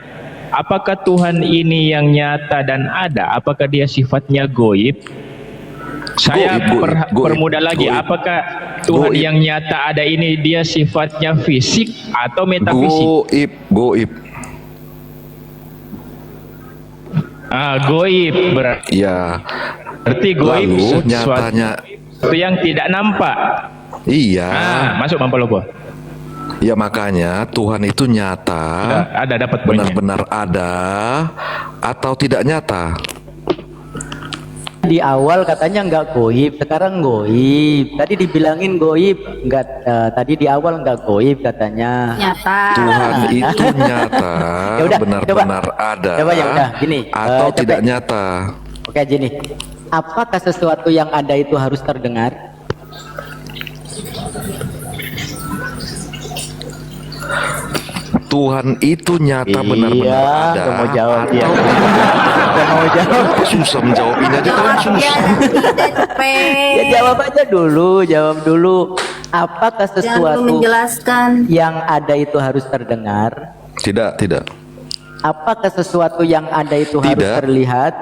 apakah Tuhan ini yang nyata dan ada? Apakah dia sifatnya goib? Saya Goib. permudah lagi, Goib. apakah Tuhan Goib. yang nyata ada ini dia sifatnya fisik atau metafisik? Goib. Goib berarti Ya. goib Lalu sesuatu nyatanya, yang tidak nampak. iya. Masuk Mampalo Lobo. Ya makanya Tuhan itu nyata, Ada dapat poinnya. benar-benar ada atau tidak nyata. Di awal katanya nggak goib, sekarang goib. Tadi dibilangin goib, nggak. Tadi di awal nggak goib katanya. Nyata. Tuhan itu nyata, Ya udah, benar-benar ada Coba ya udah, gini. atau Cepet. tidak nyata. Oke, gini. Apakah sesuatu yang ada itu harus terdengar? Tuhan itu nyata benar-benar ada. Nggak mau jawab atau dia. Nggak mau jawab. Apa susah menjawab ini aja kalian Jawab susah. ya, tidak Cepet. Ya jawab aja dulu, jawab dulu. Apakah Jangan perlu sesuatu menjelaskan. yang ada itu harus terdengar? Tidak. Apakah sesuatu yang ada itu harus Tidak. terlihat?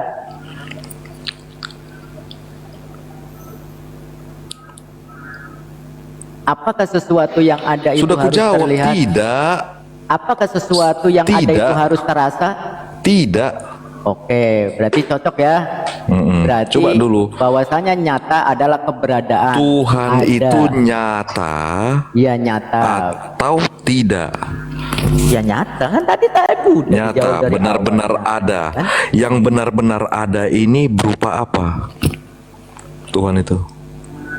Apakah sesuatu yang ada itu Sudah ku harus jawab terlihat? tidak. Apakah sesuatu yang ada Tidak. itu harus terasa? Tidak. Oke, berarti cocok ya. Berarti Coba dulu. bahwasanya nyata adalah keberadaan. Tuhan Ada. itu nyata Iya nyata. atau tidak. Ya nyata kan tadi udah dijawab Nyata, dari benar-benar awal. ada. Kan? Yang benar-benar ada ini berupa apa? Tuhan itu.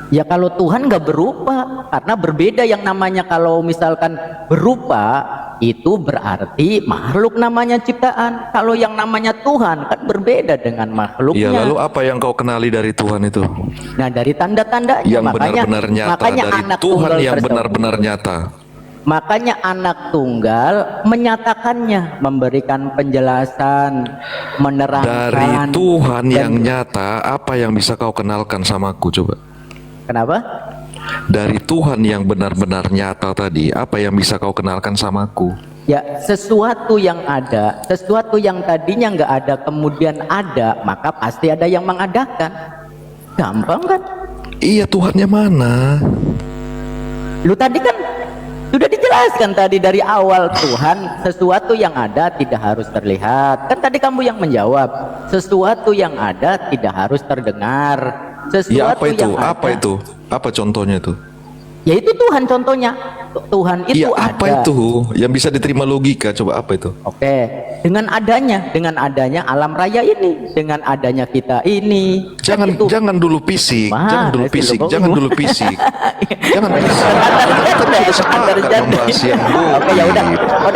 Ya kalau Tuhan nggak berupa, karena berbeda yang namanya kalau misalkan berupa itu berarti makhluk namanya ciptaan. Kalau yang namanya Tuhan kan berbeda dengan makhluknya. Ya, lalu apa yang kau kenali dari Tuhan itu? Nah dari tanda-tandanya Yang makanya benar-benar nyata makanya dari anak Tuhan tunggal yang tersebut. benar-benar nyata. Makanya anak tunggal menyatakannya, memberikan penjelasan, menerangkan. Dari Tuhan Dan- yang nyata, apa yang bisa kau kenalkan sama aku coba? Kenapa? Dari Tuhan yang benar-benar nyata tadi, apa yang bisa kau kenalkan sama aku? Ya sesuatu yang ada, sesuatu yang tadinya nggak ada kemudian ada, maka pasti ada yang mengadakan. Gampang kan? Iya, Tuhannya mana? Lu tadi kan sudah dijelaskan tadi dari awal, Tuhan sesuatu yang ada tidak harus terlihat. Kan tadi kamu yang menjawab, sesuatu yang ada tidak harus terdengar. Sesuatu Ya apa itu? yang Apa ada. itu? Apa contohnya itu? Ya itu Tuhan contohnya. Tuhan itu Iya, apa ada. itu? Yang bisa diterima logika, coba apa itu? Oke, dengan adanya alam raya ini, dengan adanya kita ini. Jangan itu. jangan dulu fisik, Mana jangan dulu sih lo, fisik, Bang? jangan dulu fisik. Jangan fisik. Kita Standar sudah sepakat janda. membahas yang Oke, ya udah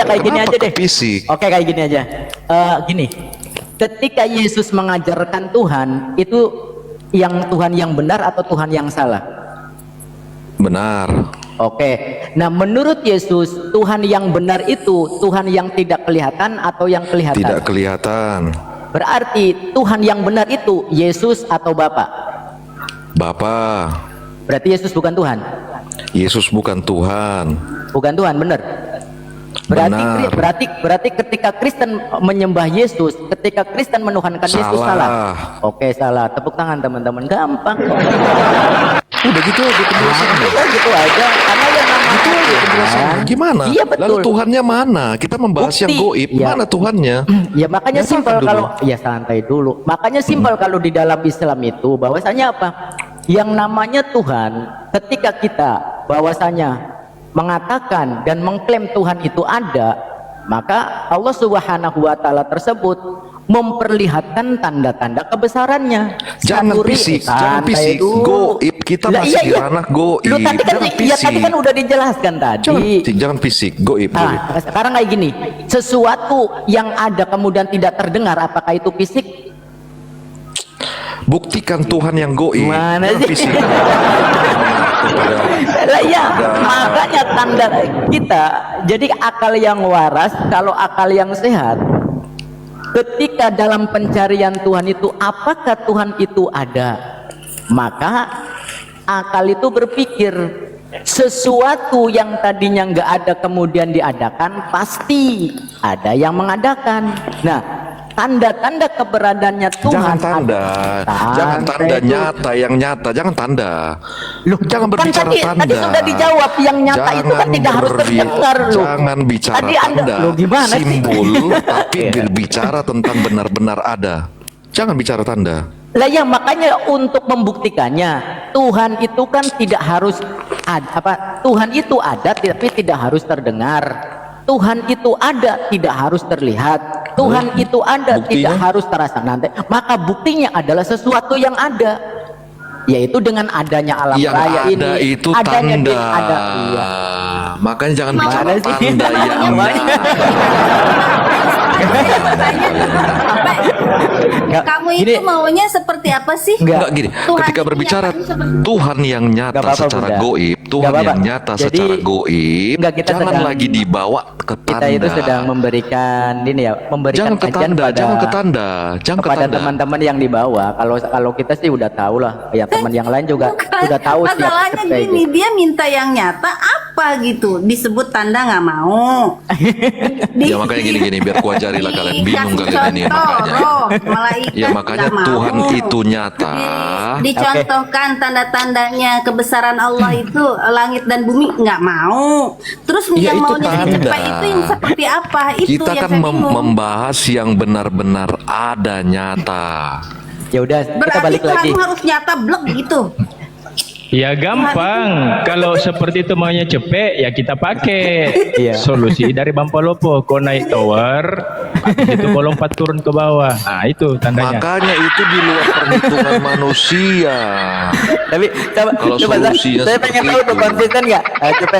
kayak gini Kenapa aja ke deh. fisik? Oke, kayak gini aja. Gini, ketika Yesus mengajarkan Tuhan, itu yang Tuhan yang benar atau Tuhan yang salah? Benar. Oke, nah menurut Yesus Tuhan yang benar itu Tuhan yang tidak kelihatan atau yang kelihatan? Tidak kelihatan. Berarti Tuhan yang benar itu Yesus atau Bapa? Bapa, Berarti Yesus bukan Tuhan? Yesus bukan Tuhan. Bukan Tuhan, benar? Berarti Benar. berarti ketika Kristen menyembah Yesus, ketika Kristen menuhankan Yesus salah. Salah. Oke, salah. Tepuk tangan teman-teman, gampang kok. Udah gitu aja penjelasannya. Udah gitu aja. Karena yang namanya Tuhan, Gimana? Iya betul. Lalu Tuhannya mana? Kita membahas yang Bukti. goib. Ya. Mana Tuhannya? Ya makanya Nyatakan simpel dulu. kalau ya santai dulu. Makanya simpel kalau di dalam Islam itu bahwasanya apa? Yang namanya Tuhan ketika kita bahwasanya mengatakan dan mengklaim Tuhan itu ada, maka Allah Subhanahu wa taala tersebut memperlihatkan tanda-tanda kebesarannya. Jangan Satu fisik, santai jangan fisik. dulu. Goib, kita Lah, masih di ranah goib. Lu tadi kan, Jangan ya, tadi fisik. kan udah dijelaskan tadi. Jangan fisik, jangan fisik. Goib, goib. Nah, sekarang kayak gini, sesuatu yang ada kemudian tidak terdengar, apakah itu fisik? Buktikan Tuhan yang goib. Mana Jangan sih? fisik. Lah ya, makanya tanda kita. Jadi akal yang waras, kalau akal yang sehat, ketika dalam pencarian Tuhan itu, apakah Tuhan itu ada? Maka akal itu berpikir sesuatu yang tadinya nggak ada kemudian diadakan, pasti ada yang mengadakan. Nah, tanda-tanda keberadaannya Tuhan Jangan tanda, jangan tanda itu. nyata yang nyata, jangan tanda. Loh, Jangan kan berbicara tadi tanda. sudah dijawab, yang nyata itu kan tidak harus terdengar loh. Jangan bicara Tadi Anda- tanda, loh, gimana sih? simbol, tapi berbicara tentang benar-benar ada. Jangan bicara tanda. Lah ya, makanya untuk membuktikannya Tuhan itu kan tidak harus Tuhan itu ada tapi tidak harus terdengar. Tuhan itu ada tidak harus terlihat. Tuhan itu ada buktinya? tidak harus terasa nanti. Maka buktinya adalah sesuatu yang ada, yaitu dengan adanya alam Yang raya ada ini. itu Adanya tanda. ada, iya. Makanya jangan Mau bicara Mana sih? tanda yang Namanya. Nggak, Kamu gini. itu maunya seperti apa sih? Enggak gini, Tuhan ketika itu berbicara nyatanya seperti- Tuhan yang nyata Nggak apa-apa, secara Bunda. goib, Tuhan Nggak apa-apa. yang nyata Jadi, secara goib, nggak, kita jangan sedang- lagi dibawa ke tanda. Kita itu sedang memberikan ini ya, memberikan jangan ke kajian tanda, pada jangan ke tanda, jangan ke kepada tanda. teman-teman yang di bawah. Kalau kita sih udah tahu lah, ya teman yang lain juga Bukan. udah tahu siap Masalahnya kayak gini, gitu. dia minta yang nyata apa gitu, disebut tanda nggak mau. Ya makanya gini-gini biar kuajari lah kalian, bingung Dikasih kalian ini contoh, makanya. roh, malaikat Ya makanya nggak mau. Tuhan itu nyata. Dicontohkan tanda-tandanya kebesaran Allah itu langit dan bumi nggak mau. Terus Ya, yang itu mau tanda. dicapai itu yang seperti apa? Itu Kita yang kan saya bingung. membahas yang benar-benar ada nyata. Ya udah, kita Berarti balik Tuhan lagi. harus nyata blek gitu. Ya gampang. Kalau seperti itu maunya cepet, ya kita pakai Iya. solusi dari Bampalopo. Kau naik tower, habis itu kau lompat turun ke bawah. Nah itu tandanya. Makanya itu di luar perhitungan manusia. Tapi coba, Kalau solusinya saya seperti pengen tahu tuh itu. konsisten nggak? Coba,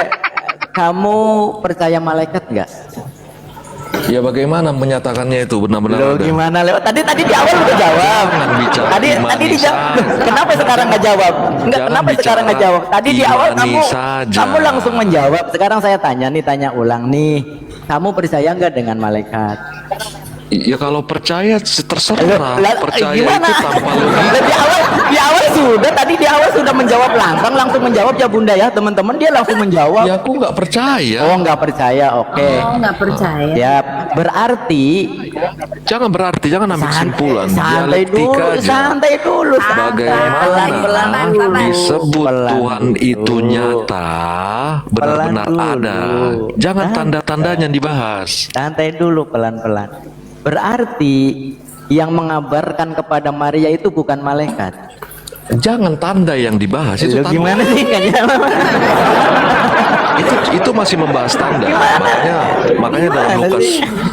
kamu percaya malaikat nggak? Ya bagaimana menyatakannya itu benar-benar Lo ada? gimana lewat? Tadi di awal udah jawab. Jangan bicara Tadi imani dijawab. saja. Kenapa sekarang nggak jawab? Enggak, Jangan kenapa bicara sekarang nggak jawab? Tadi di awal imani kamu saja. langsung menjawab. Sekarang saya tanya ulang nih. Kamu percaya nggak dengan malaikat? Ya kalau percaya terserah. Percaya gimana? itu tanpa logika. Di awal sudah tadi di awal sudah menjawab langsung menjawab ya Bunda ya teman-teman, dia langsung menjawab. Ya aku nggak percaya. Oh nggak percaya, oke. Oh nggak percaya. Ya berarti Jangan ambil kesimpulan. santai Dialektika dulu, aja. santai dulu. Bagaimana Pelan-pelan dulu. disebut Pelan Tuhan itu dulu. nyata, benar-benar Pelan dulu. ada. Jangan Santai. tanda-tandanya dibahas. Santai dulu, pelan-pelan. Berarti yang mengabarkan kepada Maria itu bukan malaikat. Jangan tanda yang dibahas itu Lu tanda. gimana sih nggak jawab? Itu masih membahas tanda. Makanya dalam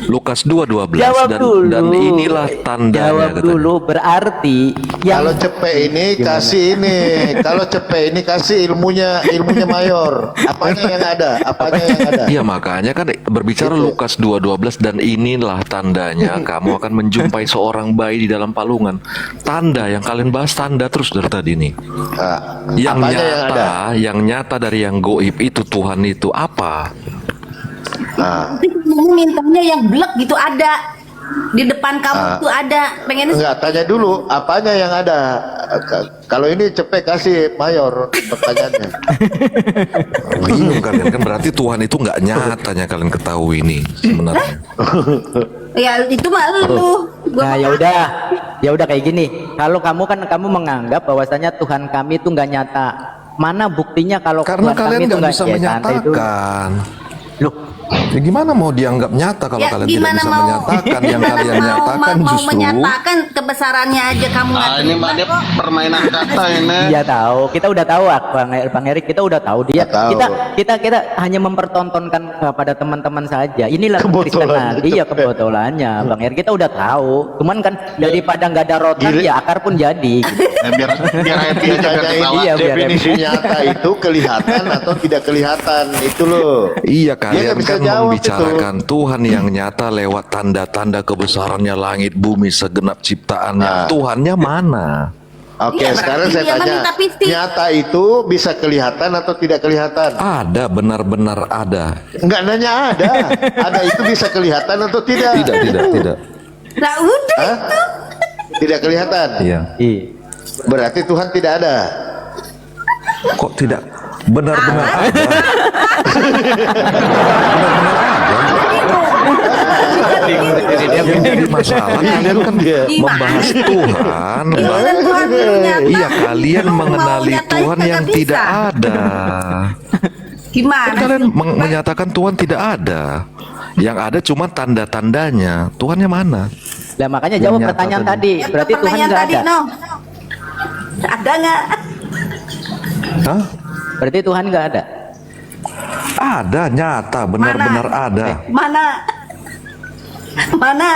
Lukas 2:12 Jawab dulu. dan inilah tandanya Jawab katanya. dulu, berarti yang Kalau cepet ini kasih ini, kalau cepet ini kasih ilmunya mayor. Apanya yang ada? Apanya yang ada? Iya, makanya kan berbicara Lukas 2:12 dan inilah tandanya kamu akan menjumpai seorang bayi di dalam palungan. Tanda yang kalian bahas tanda terus dari tadi nih. Nah, Yang apanya yang ada? yang nyata dari yang goib itu Tuhan itu apa? Nah, Tapi kamu mintanya yang blek gitu ada di depan kamu tuh ada. Pengennya enggak, tanya dulu apanya yang ada. Kalau ini cepet kasih mayor pertanyaannya. Bingung kalian kan, berarti Tuhan itu nggak nyatanya kalian ketahui ini sebenarnya. ya itu mah lu. Nah, ya udah kayak gini. Kalau kamu menganggap bahwasanya Tuhan kami itu nggak nyata. Mana buktinya kalau Karena Tuhan kami kalian itu nggak bisa ya, santai dulu. menyatakan. Loh, Ya gimana mau dianggap nyata kalau Ya kalian tidak gimana bisa mau menyatakan? Yang kalian mau nyatakan mau justru menyatakan kebesarannya aja kamu nggak Ini terima mah dia kok. permainan kata ini. iya tahu. Kita udah tahu, Bang Erik, kita udah tahu dia. Tahu. Kita hanya mempertontonkan kepada teman-teman saja. Inilah Kristen Kebetulan. nanti ya kebetulannya, Bang Erik. Kita udah tahu. Cuman kan daripada nggak ada rotan ya akar pun jadi. Biar happy aja biar Ditanyain ketawa. Iya, biar definisi nyata itu kelihatan atau tidak kelihatan itu loh. iya Dia kalian nggak bisa kan jawab membicarakan Tuhan yang nyata lewat tanda-tanda kebesarannya langit bumi segenap ciptaannya. Tuhannya mana? Oke, Iya, sekarang berarti saya dia tanya, meminta piti. nyata itu bisa kelihatan atau tidak kelihatan? Ada, benar-benar ada. Enggak nanya ada itu bisa kelihatan atau tidak? Tidak. Lah udah Hah? Tidak kelihatan. Iya. Iya. Berarti Tuhan tidak ada. Kok tidak? Benar-benar ada. Yang jadi masalah kalian kan membahas Tuhan. Giliran Tuhan belum nyata. Iya, kalian Mau mengenali nyatain Tuhan kagak yang bisa. tidak ada. Gimana? Kalian menyatakan Tuhan tidak ada. Yang ada cuma tanda-tandanya. Tuhannya mana? Lah makanya jawab Yang nyata pertanyaan tadi. tadi. Ya, Berarti Tuhan pertanyaan nggak tadi, ada. no. Ada nggak? Hah? Berarti Tuhan nggak ada. Ada, nyata, benar-benar ada. Mana? Mana?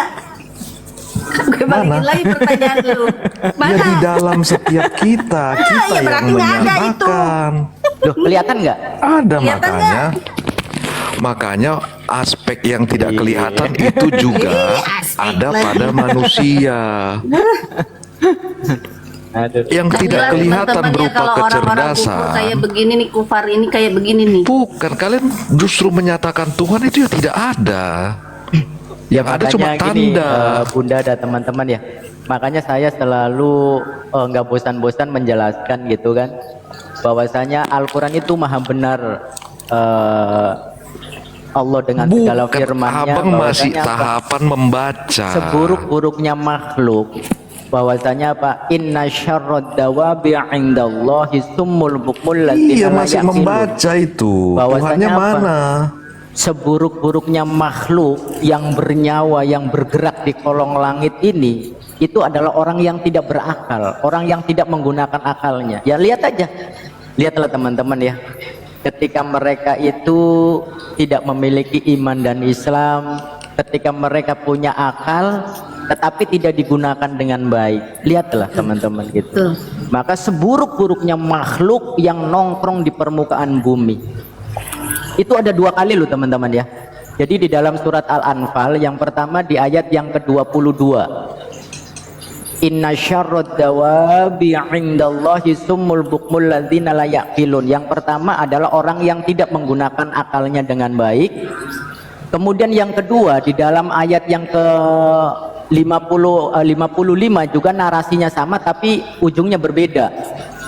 Gue balikin Mana? lagi pertanyaan lu. Ya Mana? di dalam setiap kita ya yang berarti nggak ada itu. menyatakan. Loh, kelihatan nggak? Ada, Kelihatan makanya aspek yang tidak kelihatan itu juga aspek ada lagi. pada manusia. Yang tidak Jelas kelihatan teman-temannya berupa kalau orang-orang kufur kecerdasan. kayak begini nih, kufar ini kayak begini nih. Bukan, kalian justru menyatakan Tuhan itu ya tidak ada. Yang ada cuma Makanya gini, tanda. Bunda dan teman-teman ya. Makanya saya selalu nggak bosan-bosan menjelaskan gitu kan, bahwasanya Al-Quran itu maha benar. Allah dengan segala Bukan, firman-Nya abang masih bahwasanya apa? tahapan membaca. Seburuk-buruknya makhluk, bahwasanya apa? Inna syarrad dawabi 'indallahi summul bukmul Iya, ladzina la masih ya'qilun. membaca itu. Bahwasanya Tuhannya apa? mana? Seburuk-buruknya makhluk yang bernyawa, yang bergerak di kolong langit ini, itu adalah orang yang tidak berakal, orang yang tidak menggunakan akalnya. Ya lihat aja, lihatlah teman-teman ya, ketika mereka itu tidak memiliki iman dan Islam, ketika mereka punya akal tetapi tidak digunakan dengan baik, lihatlah teman-teman gitu. Maka seburuk-buruknya makhluk yang nongkrong di permukaan bumi itu ada dua kali loh teman-teman ya. Jadi di dalam surat Al-Anfal yang pertama di ayat yang ke-22, Inna syarrad dawabi 'indallahi summul bukmul ladzina la ya'qilun. Yang pertama adalah orang yang tidak menggunakan akalnya dengan baik. Kemudian yang kedua di dalam ayat yang ke 55 juga narasinya sama tapi ujungnya berbeda.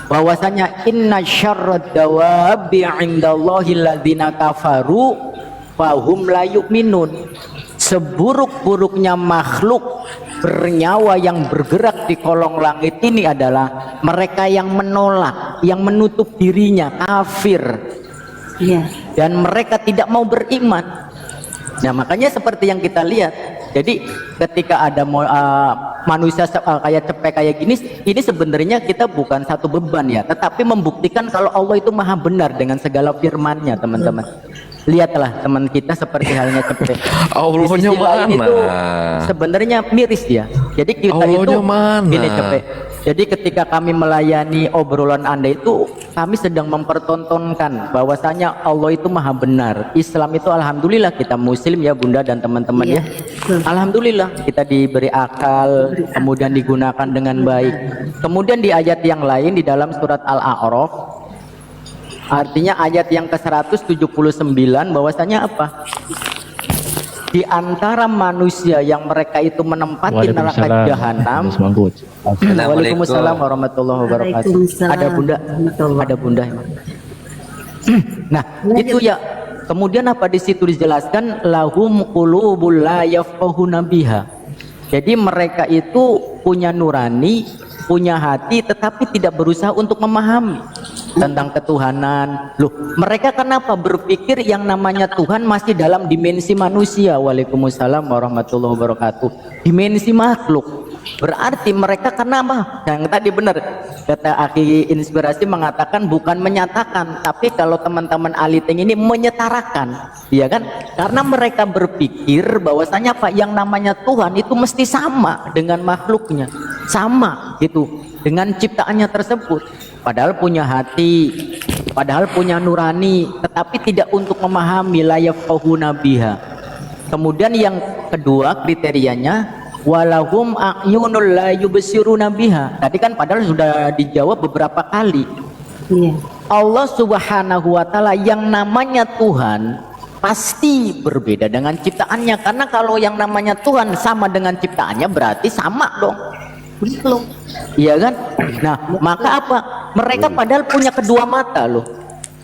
Bahwasanya inna syarrad dawabi 'indallahi ladzina kafaru fahum la yu'minun. Seburuk-buruknya makhluk bernyawa yang bergerak di kolong langit ini adalah mereka yang menolak, yang menutup dirinya, kafir. Iya. Dan mereka tidak mau beriman. Nah makanya seperti yang kita lihat, Jadi ketika ada manusia kayak Cepek kayak gini, ini sebenarnya kita bukan satu beban ya, tetapi membuktikan kalau Allah itu maha benar dengan segala firman-Nya, teman-teman. Lihatlah teman kita seperti halnya Cepek. Allahnya Di sisi lain mana? itu sebenarnya miris dia. Jadi kita Allahnya itu mana? gini Cepek. Jadi ketika kami melayani obrolan Anda itu, kami sedang mempertontonkan bahwasanya Allah itu maha benar. Islam itu alhamdulillah kita muslim ya Bunda dan teman-teman ya. Alhamdulillah kita diberi akal, kemudian digunakan dengan baik. Kemudian di ayat yang lain di dalam surat Al-A'raf, artinya ayat yang ke-179 bahwasanya apa? Di antara manusia yang mereka itu menempati neraka jahanam. Waalaikumsalam warahmatullahi wabarakatuh. Ada Bunda, ada Bunda. Nah, itu ya. Kemudian apa di situ dijelaskan lahum qulubul la yafqahuna biha. Jadi mereka itu punya nurani, punya hati tetapi tidak berusaha untuk memahami tentang ketuhanan. Loh, mereka kenapa berpikir yang namanya Tuhan masih dalam dimensi manusia? Waalaikumsalam warahmatullahi wabarakatuh. Dimensi makhluk. Berarti mereka kenapa? Yang tadi benar kata Aki Inspirasi mengatakan bukan menyatakan, tapi kalau teman-teman Aliteng ini menyetarakan, ya kan? Karena mereka berpikir bahwasanya apa yang namanya Tuhan itu mesti sama dengan makhluknya, sama gitu dengan ciptaannya tersebut. Padahal punya hati, padahal punya nurani, tetapi tidak untuk memahami la yafqahuna biha. Kemudian yang kedua kriterianya walahum a'yunul la yubsiruna biha. Tadi kan padahal sudah dijawab beberapa kali. Allah Subhanahu wa taala yang namanya Tuhan pasti berbeda dengan ciptaannya, karena kalau yang namanya Tuhan sama dengan ciptaannya berarti sama dong. Betul. Iya kan? Nah, maka apa? Mereka padahal punya kedua mata loh.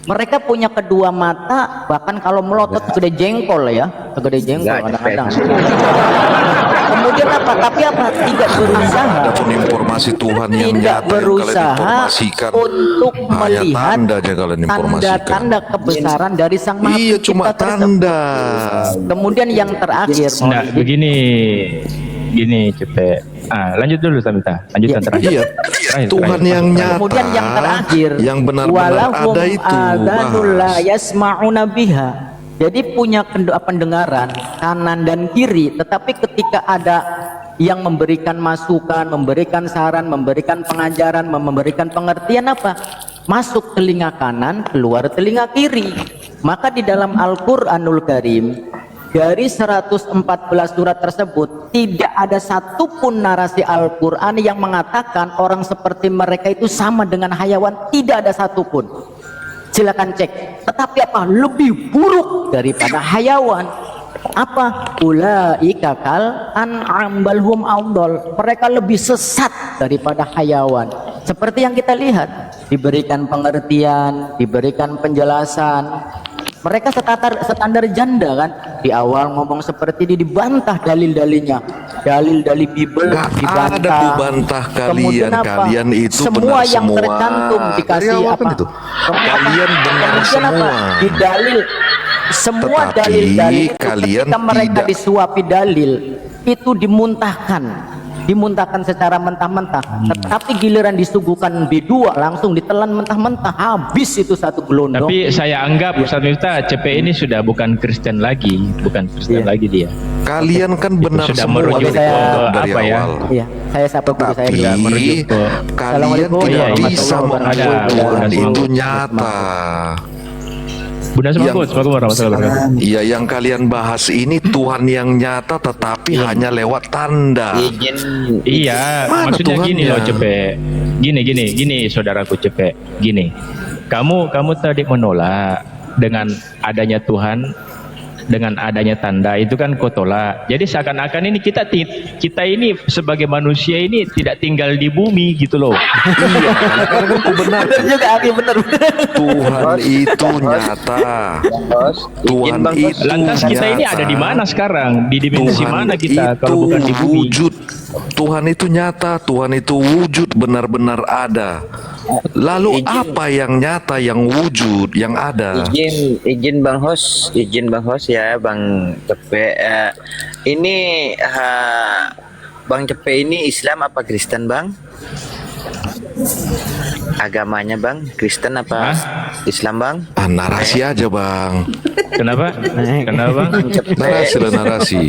Mereka punya kedua mata, bahkan kalau melotot segede jengkol ya, segede jengkol kadang-kadang. Kemudian apa? Tapi apa? Tidak berusaha. Adapun informasi Tuhan yang Tidak nyata yang kalian berusaha informasikan untuk hanya melihat tanda aja kalian informasikan. tanda-tanda kebesaran dari Sang Maha Iya, cuma Pencipta tersebut. tanda. Kemudian yang terakhir, Nah, begini Cepek. Lanjut dulu Samita. Lanjutan terakhir. Iya, Tuhan yang nyata, kemudian yang terakhir, yang benar-benar walahum ada itu. adhanul la Bahas. yasma'una biha. Jadi punya pendengaran kanan dan kiri, tetapi ketika ada yang memberikan masukan, memberikan saran, memberikan pengajaran, memberikan pengertian apa? Masuk telinga kanan, keluar telinga kiri. Maka di dalam Al-Qur'anul Karim dari 114 surat tersebut tidak ada satupun narasi Al-Quran yang mengatakan orang seperti mereka itu sama dengan hayawan. Tidak ada satupun. Silakan cek. Tetapi apa? Lebih buruk daripada hayawan. Apa? Ulaika kal an'am bal hum adall. Mereka lebih sesat daripada hayawan. Seperti yang kita lihat, diberikan pengertian, diberikan penjelasan. Mereka standar janda kan, di awal ngomong seperti ini, dibantah dalil-dalilnya, dalil-dalil Bible dibantah. Ada kubantah Kemudian kalian, apa? kalian itu Semua benar yang semua. tercantum dikasih Dari awal apa? kan itu. Kalian benar Kemudian apa? semua. Di dalil semua Tetapi dalil-dalil itu kalian ketika mereka tidak. disuapi dalil itu dimuntahkan secara mentah-mentah. Tetapi giliran disuguhkan B2 langsung ditelan mentah-mentah, habis itu satu gelondong. Tapi saya anggap Ustaz Miftah, CP ini sudah bukan Kristen lagi, lagi dia. Kalian kan benar sudah semua merujuk dari ke dari apa ya? awal. Iya, saya sapa guru saya Tapi juga. merujuk ke kalian Assalamualaikum tidak warahmatullahi bisa wabarakatuh. membuat Tuhan Ada. itu nyata. Bunda Semangut, warahmatullahi wabarakatuh. Iya, yang kalian bahas ini Tuhan yang nyata tetapi hanya lewat tanda. Iya, Mana maksudnya gini Tuhannya? loh Cepek. Gini saudaraku Cepek. Gini. Kamu tadi menolak dengan adanya Tuhan, dengan adanya tanda itu kan kau tolak. Jadi seakan-akan ini kita ini sebagai manusia ini tidak tinggal di bumi gitu loh. Iya, karena kan benar. juga Aki bener. Tuhan itu nyata. Tuhan itu Lantas kita ini nyata. ada di mana sekarang? Di dimensi Tuhan mana kita itu kalau bukan di bumi? wujud. Tuhan itu nyata, Tuhan itu wujud, benar-benar ada. Lalu apa yang nyata, yang wujud, yang ada? Izin Bang Hos ya, Bang Cepe. Ini Bang Cepe ini Islam apa Kristen, Bang? Agamanya Bang, Kristen apa Islam, Bang? Narasi aja bang. Kenapa? Kenapa Bang? Narasi lah, narasi.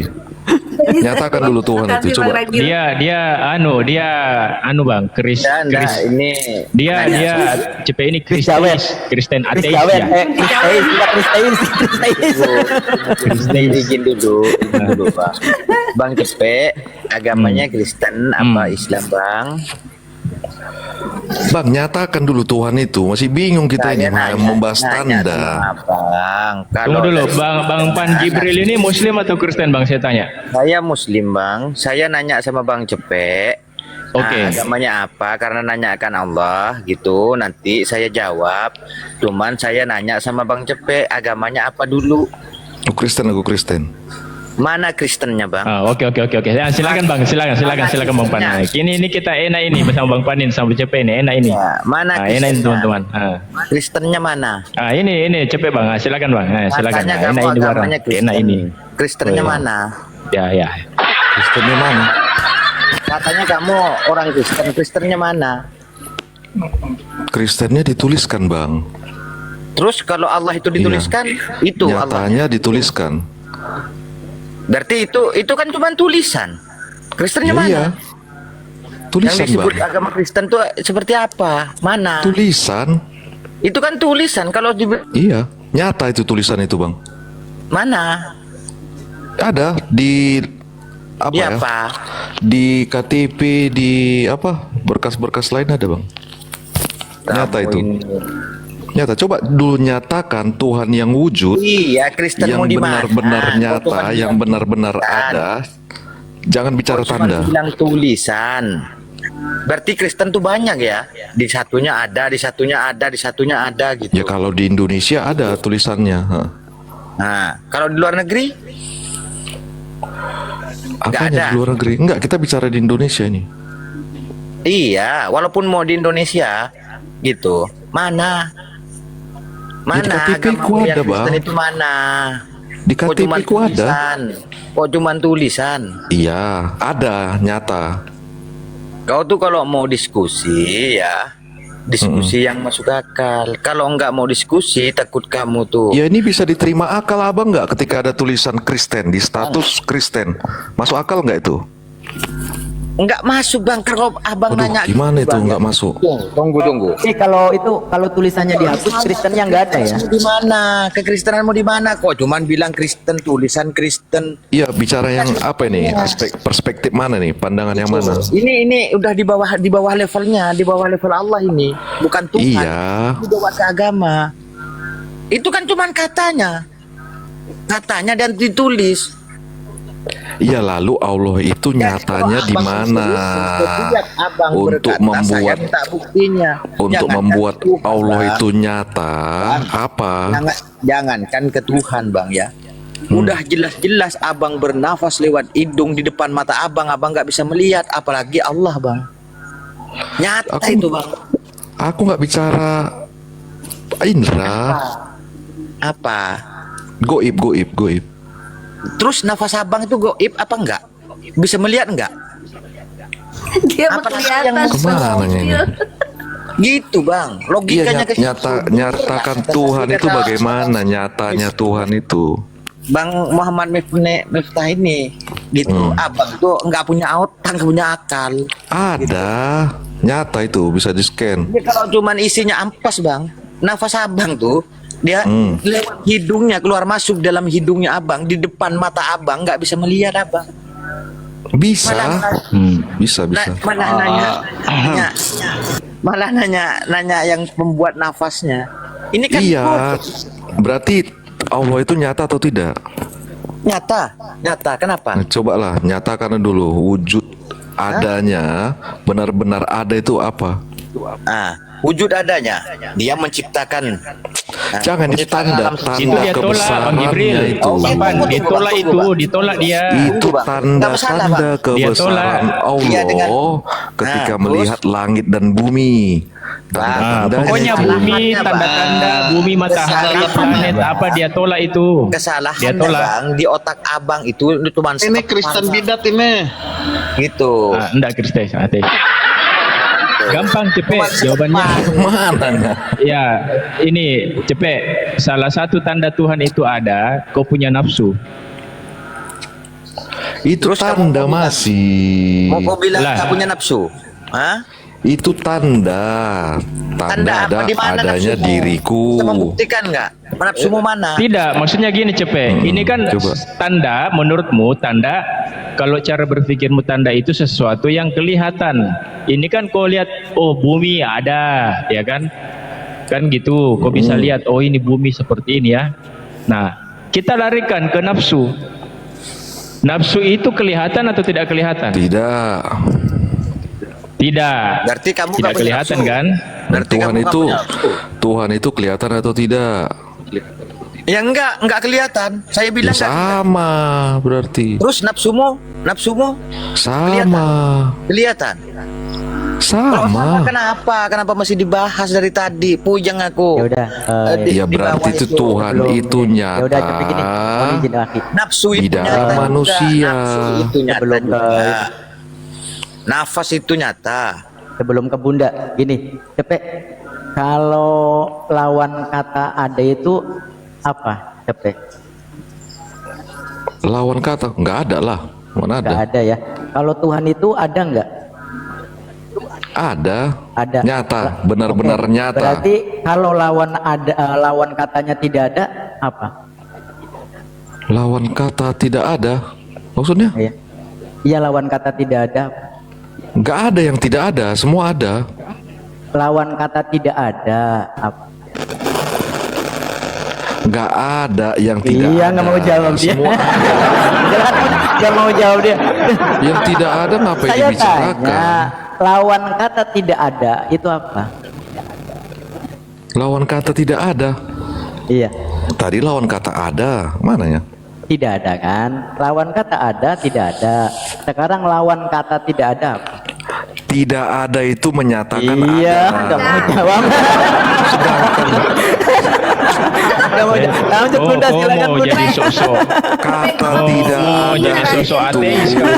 Nyatakan dulu Tuhan itu, Makasih, coba. Bang Ragil. Dia anu Bang, Ini dia CP ini Kristen ateis ya. izin dulu Pak. Bang Cepe, agamanya Kristen apa Islam, Bang? Bang, nyatakan dulu Tuhan itu. Masih bingung kita ini membahas tanda. Bang. Tunggu dulu, Bang Pan Jibril ini Muslim atau Kristen Bang? Saya tanya. Saya Muslim, Bang. Saya nanya sama Bang Cepe. Oke. Agamanya apa? Karena nanyakan Allah gitu. Nanti saya jawab. Cuman saya nanya sama Bang Cepe, agamanya apa dulu? Aku Kristen. Mana Kristennya, Bang? Oke. Ya, silakan Bang, silakan Bang Pan. Nah, ini kita enak ini bersama Bang Panin sama CP ini, enak ini. Ya, mana enak ini Kristennya? teman-teman. Kristennya mana? Ini CP Bang. Silakan Bang. Silakan. Katanya Enak kamu ini barang. agamanya Kristen. Enak ini. Kristennya Oh, iya. mana? Ya. Kristennya mana? Katanya kamu orang Kristen. Kristennya mana? Kristennya dituliskan bang. Terus kalau Allah itu dituliskan, itu Allah. Nyatanya dituliskan. Berarti itu kan cuma tulisan. Kristennya Ya, mana? iya. Tulisan Yang disebut bang. agama Kristen tuh seperti apa? Mana? Tulisan. Itu kan tulisan. Kalau di Iya. Nyata itu tulisan itu bang. mana? Ada di apa Di ya? apa? Di KTP, di apa? Berkas-berkas lain ada bang. Nyata Kamu itu. ini. Nyata. Coba dulu nyatakan Tuhan yang wujud, Iya, Kristen yang mau di mana? benar-benar Kok nyata, cuma yang bilang benar-benar tulisan? ada. Jangan bicara Kok cuma tanda. bilang tulisan. Berarti Kristen tuh banyak ya. Di satunya ada, di satunya ada, di satunya ada gitu. Ya kalau di Indonesia ada tulisannya. Hah. Nah, kalau di luar negeri Apanya ada. di luar negeri? Enggak, kita bicara di Indonesia ini. iya, walaupun mau di Indonesia gitu. Mana? Mana KTP ku agama yang ada, Kristen Bang. itu mana? Di Kok KTP cuman ku ada. tulisan? Kok cuman tulisan? Iya, ada, nyata. Kau tuh kalau mau diskusi ya, diskusi yang masuk akal. Kalau nggak mau diskusi, takut kamu tuh. Ya ini bisa diterima akal abang nggak ketika ada tulisan Kristen di status Kristen? Masuk akal nggak itu? Nggak masuk, Bang. Kalau abang Waduh, nanya gimana itu Bang, nggak masuk? Tunggu. Kalau tulisannya dihapus, Kristennya nggak ada ya. Di mana? Kekristenanmu di mana? Kok cuman bilang Kristen, tulisan Kristen. Iya, bicara yang apa ini? Aspek perspektif mana nih? Pandangan yang mana? Ini udah di bawah levelnya, di bawah level Allah ini, bukan Tuhan. Iya. Di bawah agama. Itu kan cuman katanya dan ditulis. Iya, lalu Allah itu nyatanya di mana? Untuk membuat membuat Allah itu nyata apa? Jangankan ke Tuhan, Bang ya. Udah jelas-jelas abang bernafas lewat hidung di depan mata abang nggak bisa melihat, apalagi Allah, Bang. Nyata itu, Bang. Aku nggak bicara indra. Apa? Goib. Terus nafas abang itu goib apa enggak? Bisa melihat enggak? Dia Apalagi kelihatan. yang Kemana ini? Gitu, Bang. Logikanya ke situ. Nyatakan Tuhan itu bagaimana nyatanya Tuhan itu? Bang Muhammad Miftah ini gitu. Abang tuh enggak punya otak, enggak punya akal. Ada, nyata itu bisa di-scan. Jadi kalau cuman isinya ampas, Bang. Nafas abang tuh dia lewat hidungnya keluar masuk dalam hidungnya abang, di depan mata abang nggak bisa melihat abang. Bisa. Bisa. Malah nanya yang membuat nafasnya. Ini kan Iya. Berarti Allah itu nyata atau tidak? nyata. Kenapa? Nah, cobalah nyatakan dulu wujud adanya, benar-benar ada itu apa? wujud adanya. Dia menciptakan. Jangan itu menciptakan alam tanda Itu dia tolak Bang Jibril. kebesarannya itu. Papan, ditolak itu, ditolak dia. Itu Nggak masalah, tanda-tanda Dia tolak. kebesaran Iya, dengan- Allah ketika Nah, melihat langit dan bumi. Tanda-tandanya Pokoknya itu. bumi, Kesalahannya, tanda-tanda, Bang. bumi, matahari, Kesalahannya, planet, Bang. apa dia tolak itu. Dia Kesalahan tolak. Bang, di otak abang itu cuma Ini Kristen bidat ini. gitu. Enggak Kristus, ateis. Gampang cepet jawabannya. Mana? Ya, ini cepet. Salah satu tanda Tuhan itu ada, kau punya nafsu. Itu Terus kamu tanda mau bilang- masih. Mau kau bilang Lah. tak punya nafsu? Hah? Itu tanda. Tanda Tanda ada apa? Di mana adanya nafsumu? diriku. Bisa membuktikan nggak? Nafsumu mana? Tidak, maksudnya gini cepet. Ini kan coba. tanda, menurutmu tanda. Kalau cara berpikirmu tanda itu sesuatu yang kelihatan. Ini kan kau lihat, oh bumi ada, ya kan? Kan gitu. Kau bisa lihat, oh ini bumi seperti ini ya. Nah, kita larikan ke nafsu. Nafsu itu kelihatan atau tidak kelihatan? Tidak. Tidak. Berarti kamu Tidak nggak punya kelihatan nafsu. kan? Dan Berarti Tuhan kamu nggak itu punya nafsu. Tuhan itu kelihatan atau tidak? Ya enggak kelihatan. Saya Ya bilang nggak. sama berarti. Terus nafsumu Sama. kelihatan. Kalau Sama. kenapa masih dibahas dari tadi? Pujang aku. Ya udah, Ya berarti itu Tuhan itu ya udah cepet gini. nyata. Mohon izin Aki. Nafsu Di itu dalam nyata juga. manusia. Nafsu itu nyata Sebelum ke- juga. Nafas itu nyata. Sebelum ke Bunda, gini, cepet. Kalau lawan kata ada itu apa, cepet? Lawan kata nggak ada lah. Mana Nggak ada? ada ya. Kalau Tuhan itu ada nggak? Ada. Ada. Nyata. Benar-benar Oke. nyata. Berarti kalau lawan ada, lawan katanya tidak ada, apa? Lawan kata tidak ada. Maksudnya? Iya. Iya, lawan kata tidak ada. Nggak ada yang tidak ada. Semua ada. Lawan kata tidak ada, apa? Nggak ada yang tidak Iya, ada. nggak mau jawab dia. Semua ada. Nggak mau jawab dia. Yang tidak ada ngapain Saya dibicarakan? tanya, lawan kata tidak ada itu apa? Lawan kata tidak ada. Iya, Tadi lawan kata ada. Mananya? tidak ada kan? Lawan kata ada, tidak ada. Sekarang lawan kata tidak ada apa? Tidak ada itu menyatakan Iya, ada. nggak mau jawab. Nggak mau jawab. Lanjut Bunda, Oh, silakan mau Bunda. jadi sosok. Kata Oh, tidak mau ada jadi sosok itu ateis kamu.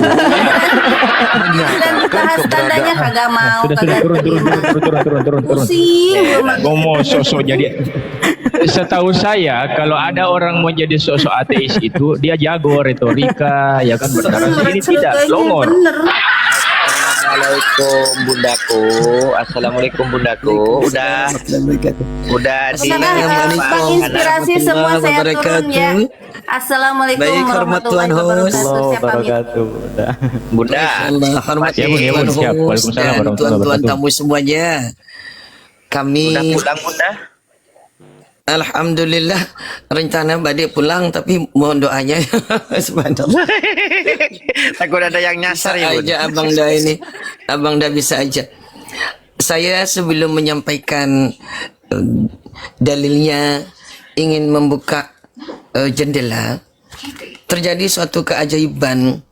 Dan bahas tandanya kagak mau, Sudah kagak turun. pusing. Kau mau sosok jadi. Setahu saya kalau ada orang mau jadi sosok ateis itu dia jago retorika, ya kan benar. Ini tidak longor. Bener. Assalamualaikum bundaku. Assalamualaikum bundaku. Udah Sekarang menginspirasi semua saya turun ya. Assalamualaikum Baik, hormat Tuhan warahmatullahi host. wabarakatuh. Allah Saya pamit. barakatuh, Bunda. Bunda. Allah hormat Ya, Bun, ya, Bun. Siap. Waalaikumsalam dan warahmatullahi tuan-tuan wabarakatuh. tamu semuanya. Kami Udah pulang Bunda? alhamdulillah rencana balik pulang tapi mohon doanya. Subhanallah. Takut ada yang nyasar ya Bun. Aja abang dah ini. Abang dah bisa aja. Saya sebelum menyampaikan dalilnya ingin membuka jendela. Terjadi suatu keajaiban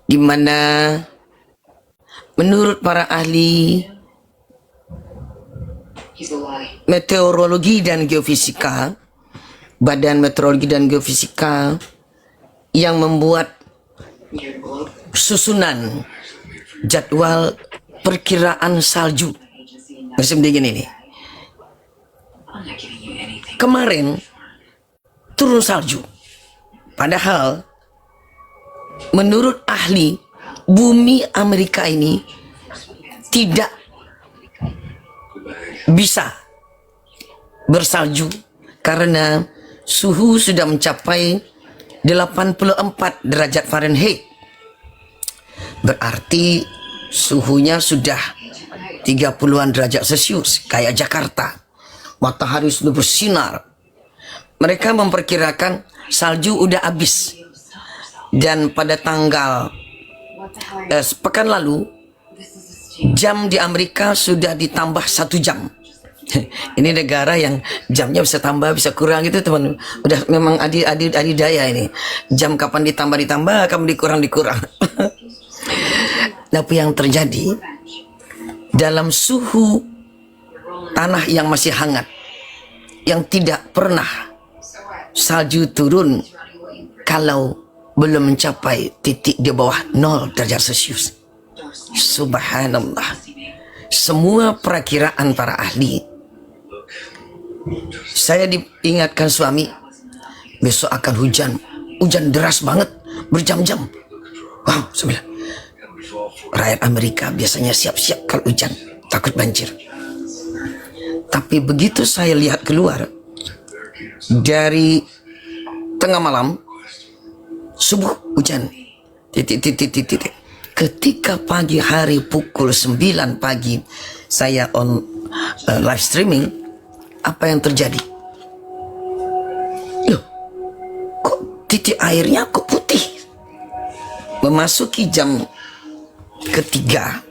di mana menurut para ahli meteorologi dan geofisika, Badan Meteorologi dan Geofisika yang membuat susunan jadwal perkiraan salju musim dingin ini. Kemarin turun salju. Padahal menurut ahli bumi Amerika ini tidak bisa bersalju karena suhu sudah mencapai 84 derajat Fahrenheit. Berarti suhunya sudah 30-an derajat Celcius kayak Jakarta. Matahari sudah bersinar. Mereka memperkirakan salju udah habis. Dan pada tanggal pekan lalu jam di Amerika sudah ditambah 1 jam Ini negara yang jamnya bisa tambah bisa kurang gitu teman. Udah memang adidaya ini. Jam kapan ditambah, kapan dikurang. Tapi yang terjadi dalam suhu tanah yang masih hangat, yang tidak pernah salju turun kalau belum mencapai titik di bawah 0 derajat Celcius. Subhanallah. Semua perakiraan para ahli. Saya diingatkan suami, besok akan hujan deras banget, berjam-jam. Wow, saya bilang, rakyat Amerika biasanya siap-siap kalau hujan, takut banjir. Tapi begitu saya lihat keluar dari tengah malam, subuh hujan, titik. Ketika pagi hari pukul 9 pagi saya on live streaming, apa yang terjadi? Loh, kok titik airnya kok putih? Memasuki jam ketiga,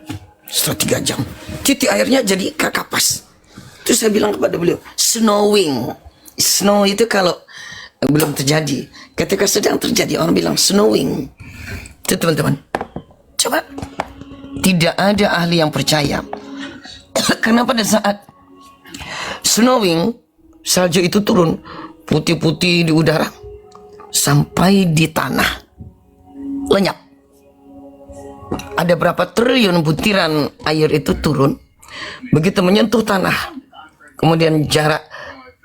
setelah 3 jam, titik airnya jadi kapas. Terus saya bilang kepada beliau, snowing. Snow itu kalau belum terjadi, ketika sedang terjadi orang bilang snowing. Itu teman-teman, coba, tidak ada ahli yang percaya. Karena pada saat snowing, salju itu turun putih-putih di udara sampai di tanah, lenyap. Ada berapa triliun butiran air itu turun, begitu menyentuh tanah, kemudian jarak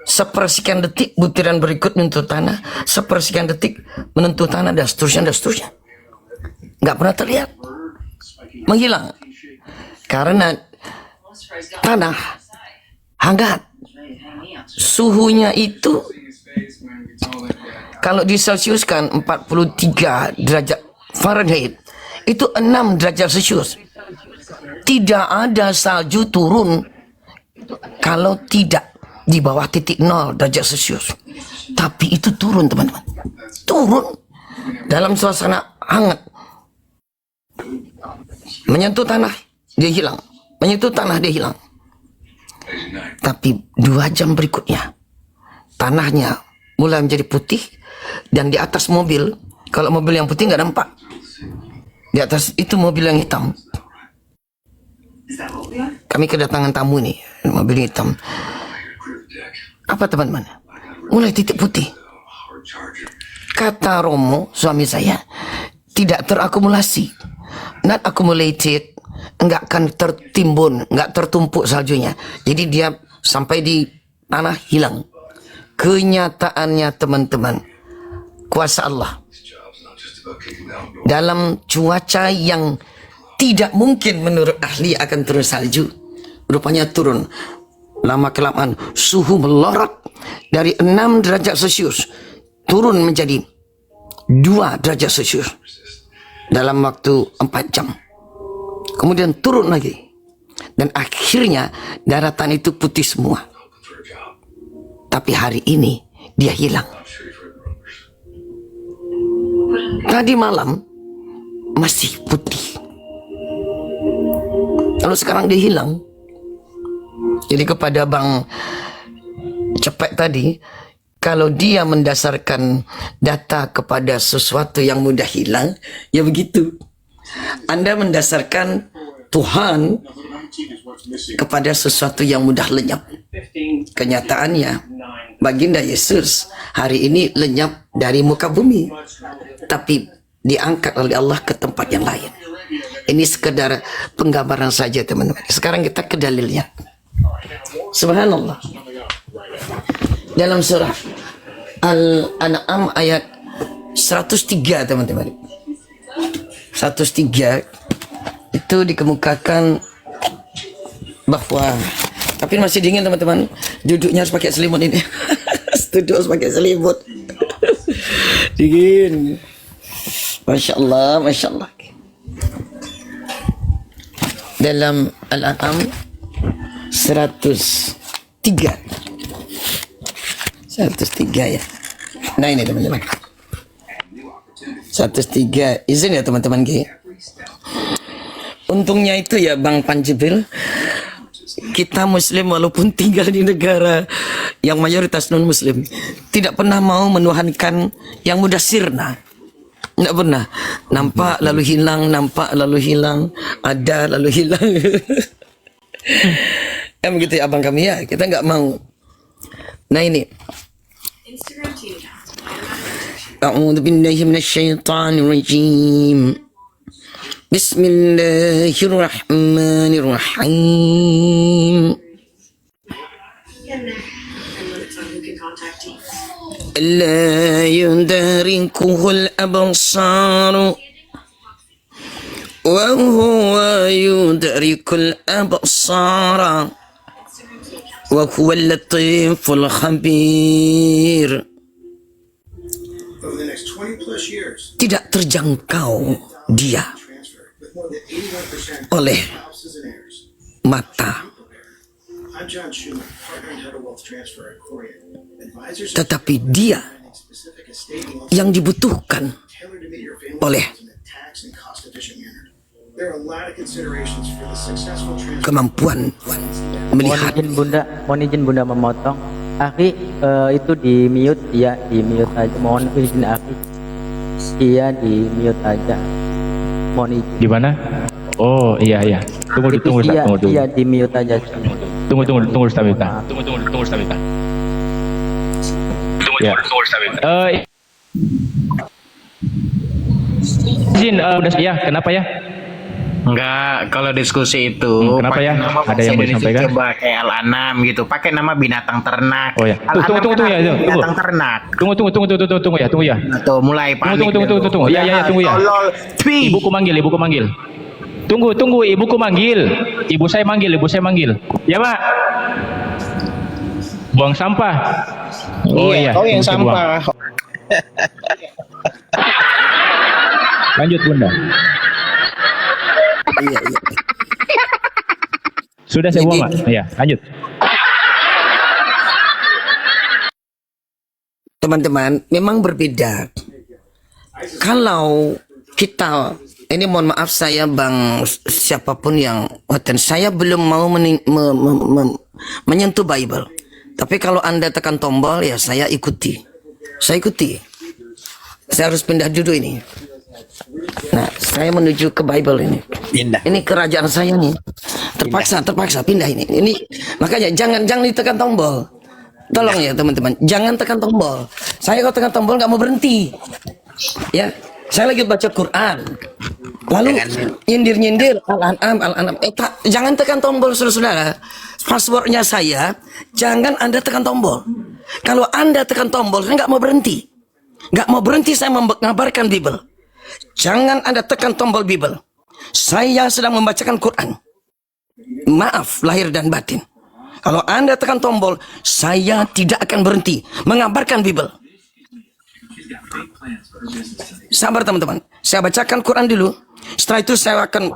sepersekian detik butiran berikut menyentuh tanah, sepersekian detik menyentuh tanah, dan seterusnya. Nggak pernah terlihat, menghilang karena tanah hangat. Suhunya itu kalau diselsiuskan 43 derajat Fahrenheit, itu 6 derajat Celcius. Tidak ada salju turun kalau tidak di bawah titik 0 derajat Celcius. Tapi itu turun teman-teman, turun dalam suasana hangat. Menyentuh tanah dia hilang, menyentuh tanah dia hilang. Tapi 2 jam berikutnya tanahnya mulai menjadi putih, dan di atas mobil, kalau mobil yang putih nggak nampak, di atas itu mobil yang hitam. Kami kedatangan tamu ini, mobil hitam. Apa teman-teman? Mulai titik putih. Kata Romo, suami saya, tidak terakumulasi, not accumulated, enggak akan tertimbun, enggak tertumpuk saljunya. Jadi dia sampai di tanah hilang. Kenyataannya teman-teman, kuasa Allah. Dalam cuaca yang tidak mungkin menurut ahli akan turun salju, rupanya turun. Lama-kelamaan suhu melorot dari 6 derajat Celcius turun menjadi 2 derajat Celcius dalam waktu 4 jam. Kemudian turun lagi, dan akhirnya daratan itu putih semua. Tapi hari ini dia hilang. Tadi malam masih putih, lalu sekarang dia hilang. Jadi kepada Bang Cepek tadi, kalau dia mendasarkan data kepada sesuatu yang mudah hilang, ya begitu. Anda mendasarkan Tuhan kepada sesuatu yang mudah lenyap. Kenyataannya, baginda Yesus hari ini lenyap dari muka bumi, tapi diangkat oleh Allah ke tempat yang lain. Ini sekedar penggambaran saja teman-teman. Sekarang kita ke dalilnya. Subhanallah. Dalam surah Al-An'am ayat 103 teman-teman. 103 itu dikemukakan bahwa, tapi masih dingin teman-teman, duduknya harus pakai selimut ini. Duduk harus pakai selimut. Dingin. Masya Allah, Masya Allah. Dalam Al-An'am 103 ya. Nah ini teman-teman, 103. Izin ya teman-teman. Untungnya itu ya Bang Panjibril, kita Muslim walaupun tinggal di negara yang mayoritas non Muslim tidak pernah mau menuhankan yang mudah sirna. Tidak pernah. Nampak lalu hilang, nampak lalu hilang, ada lalu hilang. Kan begitu ya abang kami ya. Kita nggak mau. Nah ini. A'udzu billahi minasyaitonir rajim. Bismillahirrahmanirrahim. لا يدركه الأبصار وهو يدرك الأبصار وهو اللطيف الخبير. Tidak terjangkau dia oleh mata, tetapi dia yang dibutuhkan oleh kemampuan melihat. Mohon izin Bunda memotong. Akhi, itu di mute ya, di mute aja. Mohon izin Akhi. Iya di mute aja. Mohon izin. Di mana? Oh iya. Tunggu. Iya di mute aja. Tunggu Stamita. Ya. Izin udah ya, kenapa ya? Enggak, kalau diskusi itu kenapa pakai ya? nama Ada yang mau Indonesia disampaikan? coba kayak Al-An'am gitu, pakai nama binatang ternak. Oh ya. Tunggu ya, binatang ternak. Tunggu ya. Nah, tuh mulai panik. Tunggu. Ya, tunggu ya. Ibuku manggil. Tunggu, ibuku manggil. Ibu saya manggil. Ya, Pak. Buang sampah. Oh iya, kau yang tunggu, sampah. Lanjut, Bunda. Iya. Sudah saya buang, Pak. Iya, lanjut. Teman-teman, memang berbeda. Kalau kita, ini mohon maaf saya Bang, siapapun yang saya belum mau menyentuh Bible. Tapi kalau Anda tekan tombol ya saya ikuti. Saya harus pindah duduk ini. Nah, saya menuju ke Bible ini. Pindah. Ini kerajaan saya nih. Terpaksa pindah ini. Ini makanya jangan ditekan tombol. Tolong ya teman-teman, jangan tekan tombol. Saya kalau tekan tombol nggak mau berhenti. Ya, saya lagi baca Quran. Lalu nyindir Al-An'am. Jangan tekan tombol saudara. Passwordnya saya, jangan Anda tekan tombol. Kalau Anda tekan tombol, saya nggak mau berhenti. Saya mengabarkan Bible. Jangan Anda tekan tombol Bible. Saya sedang membacakan Quran. Maaf lahir dan batin. Kalau Anda tekan tombol, saya tidak akan berhenti mengabarkan Bible. Sabar teman-teman. Saya bacakan Quran dulu. Setelah itu saya akan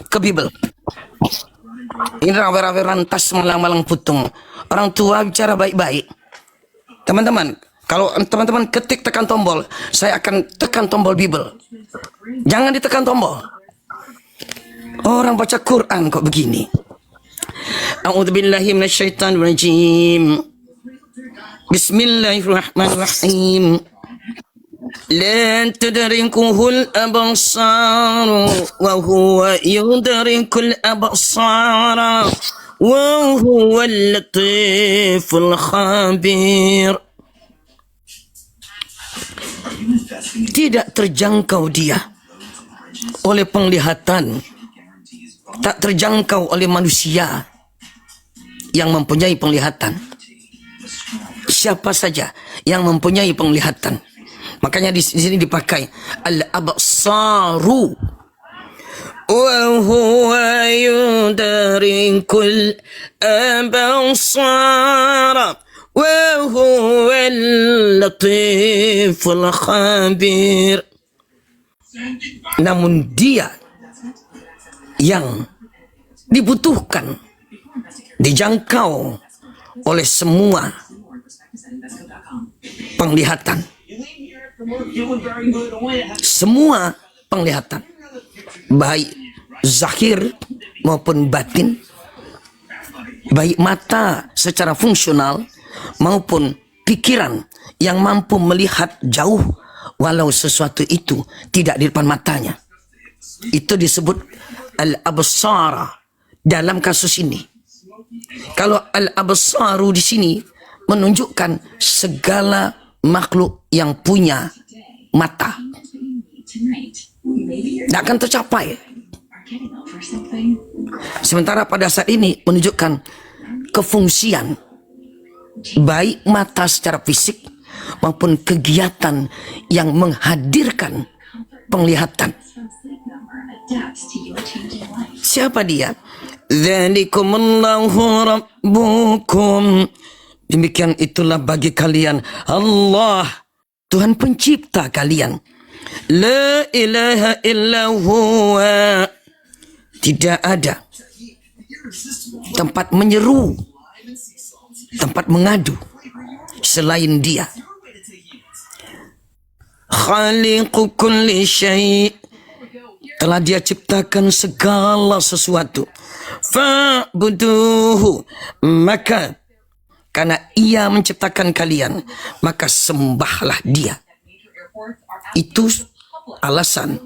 ke Bible. Ini rawe-rawe rantas malang-malang putung. Orang tua bicara baik-baik. Teman-teman, kalau teman-teman ketik tekan tombol, saya akan tekan tombol Bible. Jangan ditekan tombol. Orang baca Quran kok begini. A'udzubillahi minasyaitonirrajim. Bismillahirrahmanirrahim. لا تدركه الأبصار وهو يدرك الأبصار وهو اللطيف الخبير. Tidak terjangkau dia oleh penglihatan, tak terjangkau oleh manusia yang mempunyai penglihatan. Siapa saja yang mempunyai penglihatan. Makanya di sini dipakai al-absaru. Wa huwa yudrikul absara wa huwa al-latiful khabir. Namun dia yang dibutuhkan, dijangkau oleh semua penglihatan. Semua penglihatan, baik zahir maupun batin, baik mata secara fungsional maupun pikiran yang mampu melihat jauh walau sesuatu itu tidak di depan matanya. Itu disebut al-absara dalam kasus ini. Kalau al-absaru di sini menunjukkan segala makhluk yang punya mata. Tidak akan tercapai. Sementara pada saat ini menunjukkan kefungsian baik mata secara fisik maupun kegiatan yang menghadirkan penglihatan. Siapa dia? Dzalikumullahu rabbukum. Demikian itulah bagi kalian Allah, Tuhan pencipta kalian. La ilaha illa huwa. Tidak ada tempat menyeru, tempat mengadu selain Dia. Khaliqu kulli syai', telah Dia ciptakan segala sesuatu. Fa'buduhu, maka karena Ia menciptakan kalian, maka sembahlah Dia. Itu alasan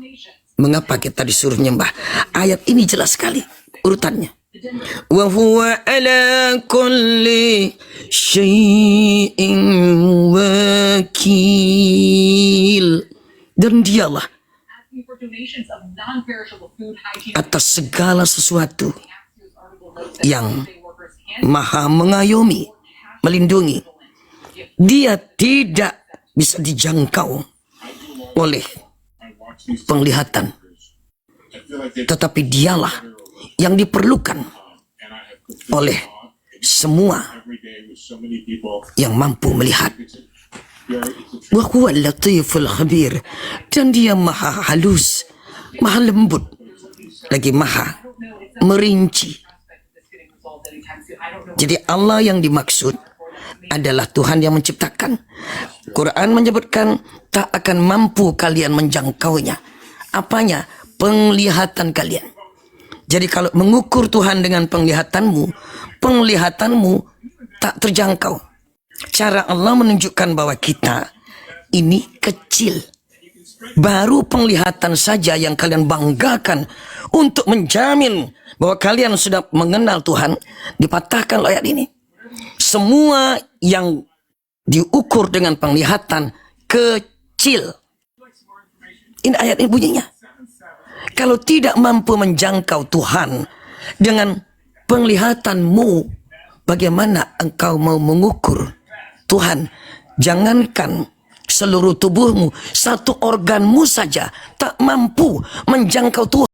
mengapa kita disuruh menyembah. Ayat ini jelas sekali urutannya. Wa huwa ala kulli syai'in wakil. Dan Dialah atas segala sesuatu yang maha mengayomi, melindungi. Dia tidak bisa dijangkau oleh penglihatan, tetapi Dialah yang diperlukan oleh semua yang mampu melihat. Wa huwal latiful khabir, dan Dia maha halus, maha lembut, lagi maha merinci. Jadi Allah yang dimaksud adalah Tuhan yang menciptakan. Quran menyebutkan tak akan mampu kalian menjangkaunya. Apanya? Penglihatan kalian. Jadi kalau mengukur Tuhan dengan penglihatanmu, penglihatanmu tak terjangkau. Cara Allah menunjukkan bahwa kita ini kecil. Baru penglihatan saja yang kalian banggakan untuk menjamin bahwa kalian sudah mengenal Tuhan, dipatahkan oleh ayat ini. Semua yang diukur dengan penglihatan kecil. Ini ayat ini bunyinya. Kalau tidak mampu menjangkau Tuhan dengan penglihatanmu, bagaimana engkau mau mengukur Tuhan? Jangankan seluruh tubuhmu, satu organmu saja tak mampu menjangkau Tuhan.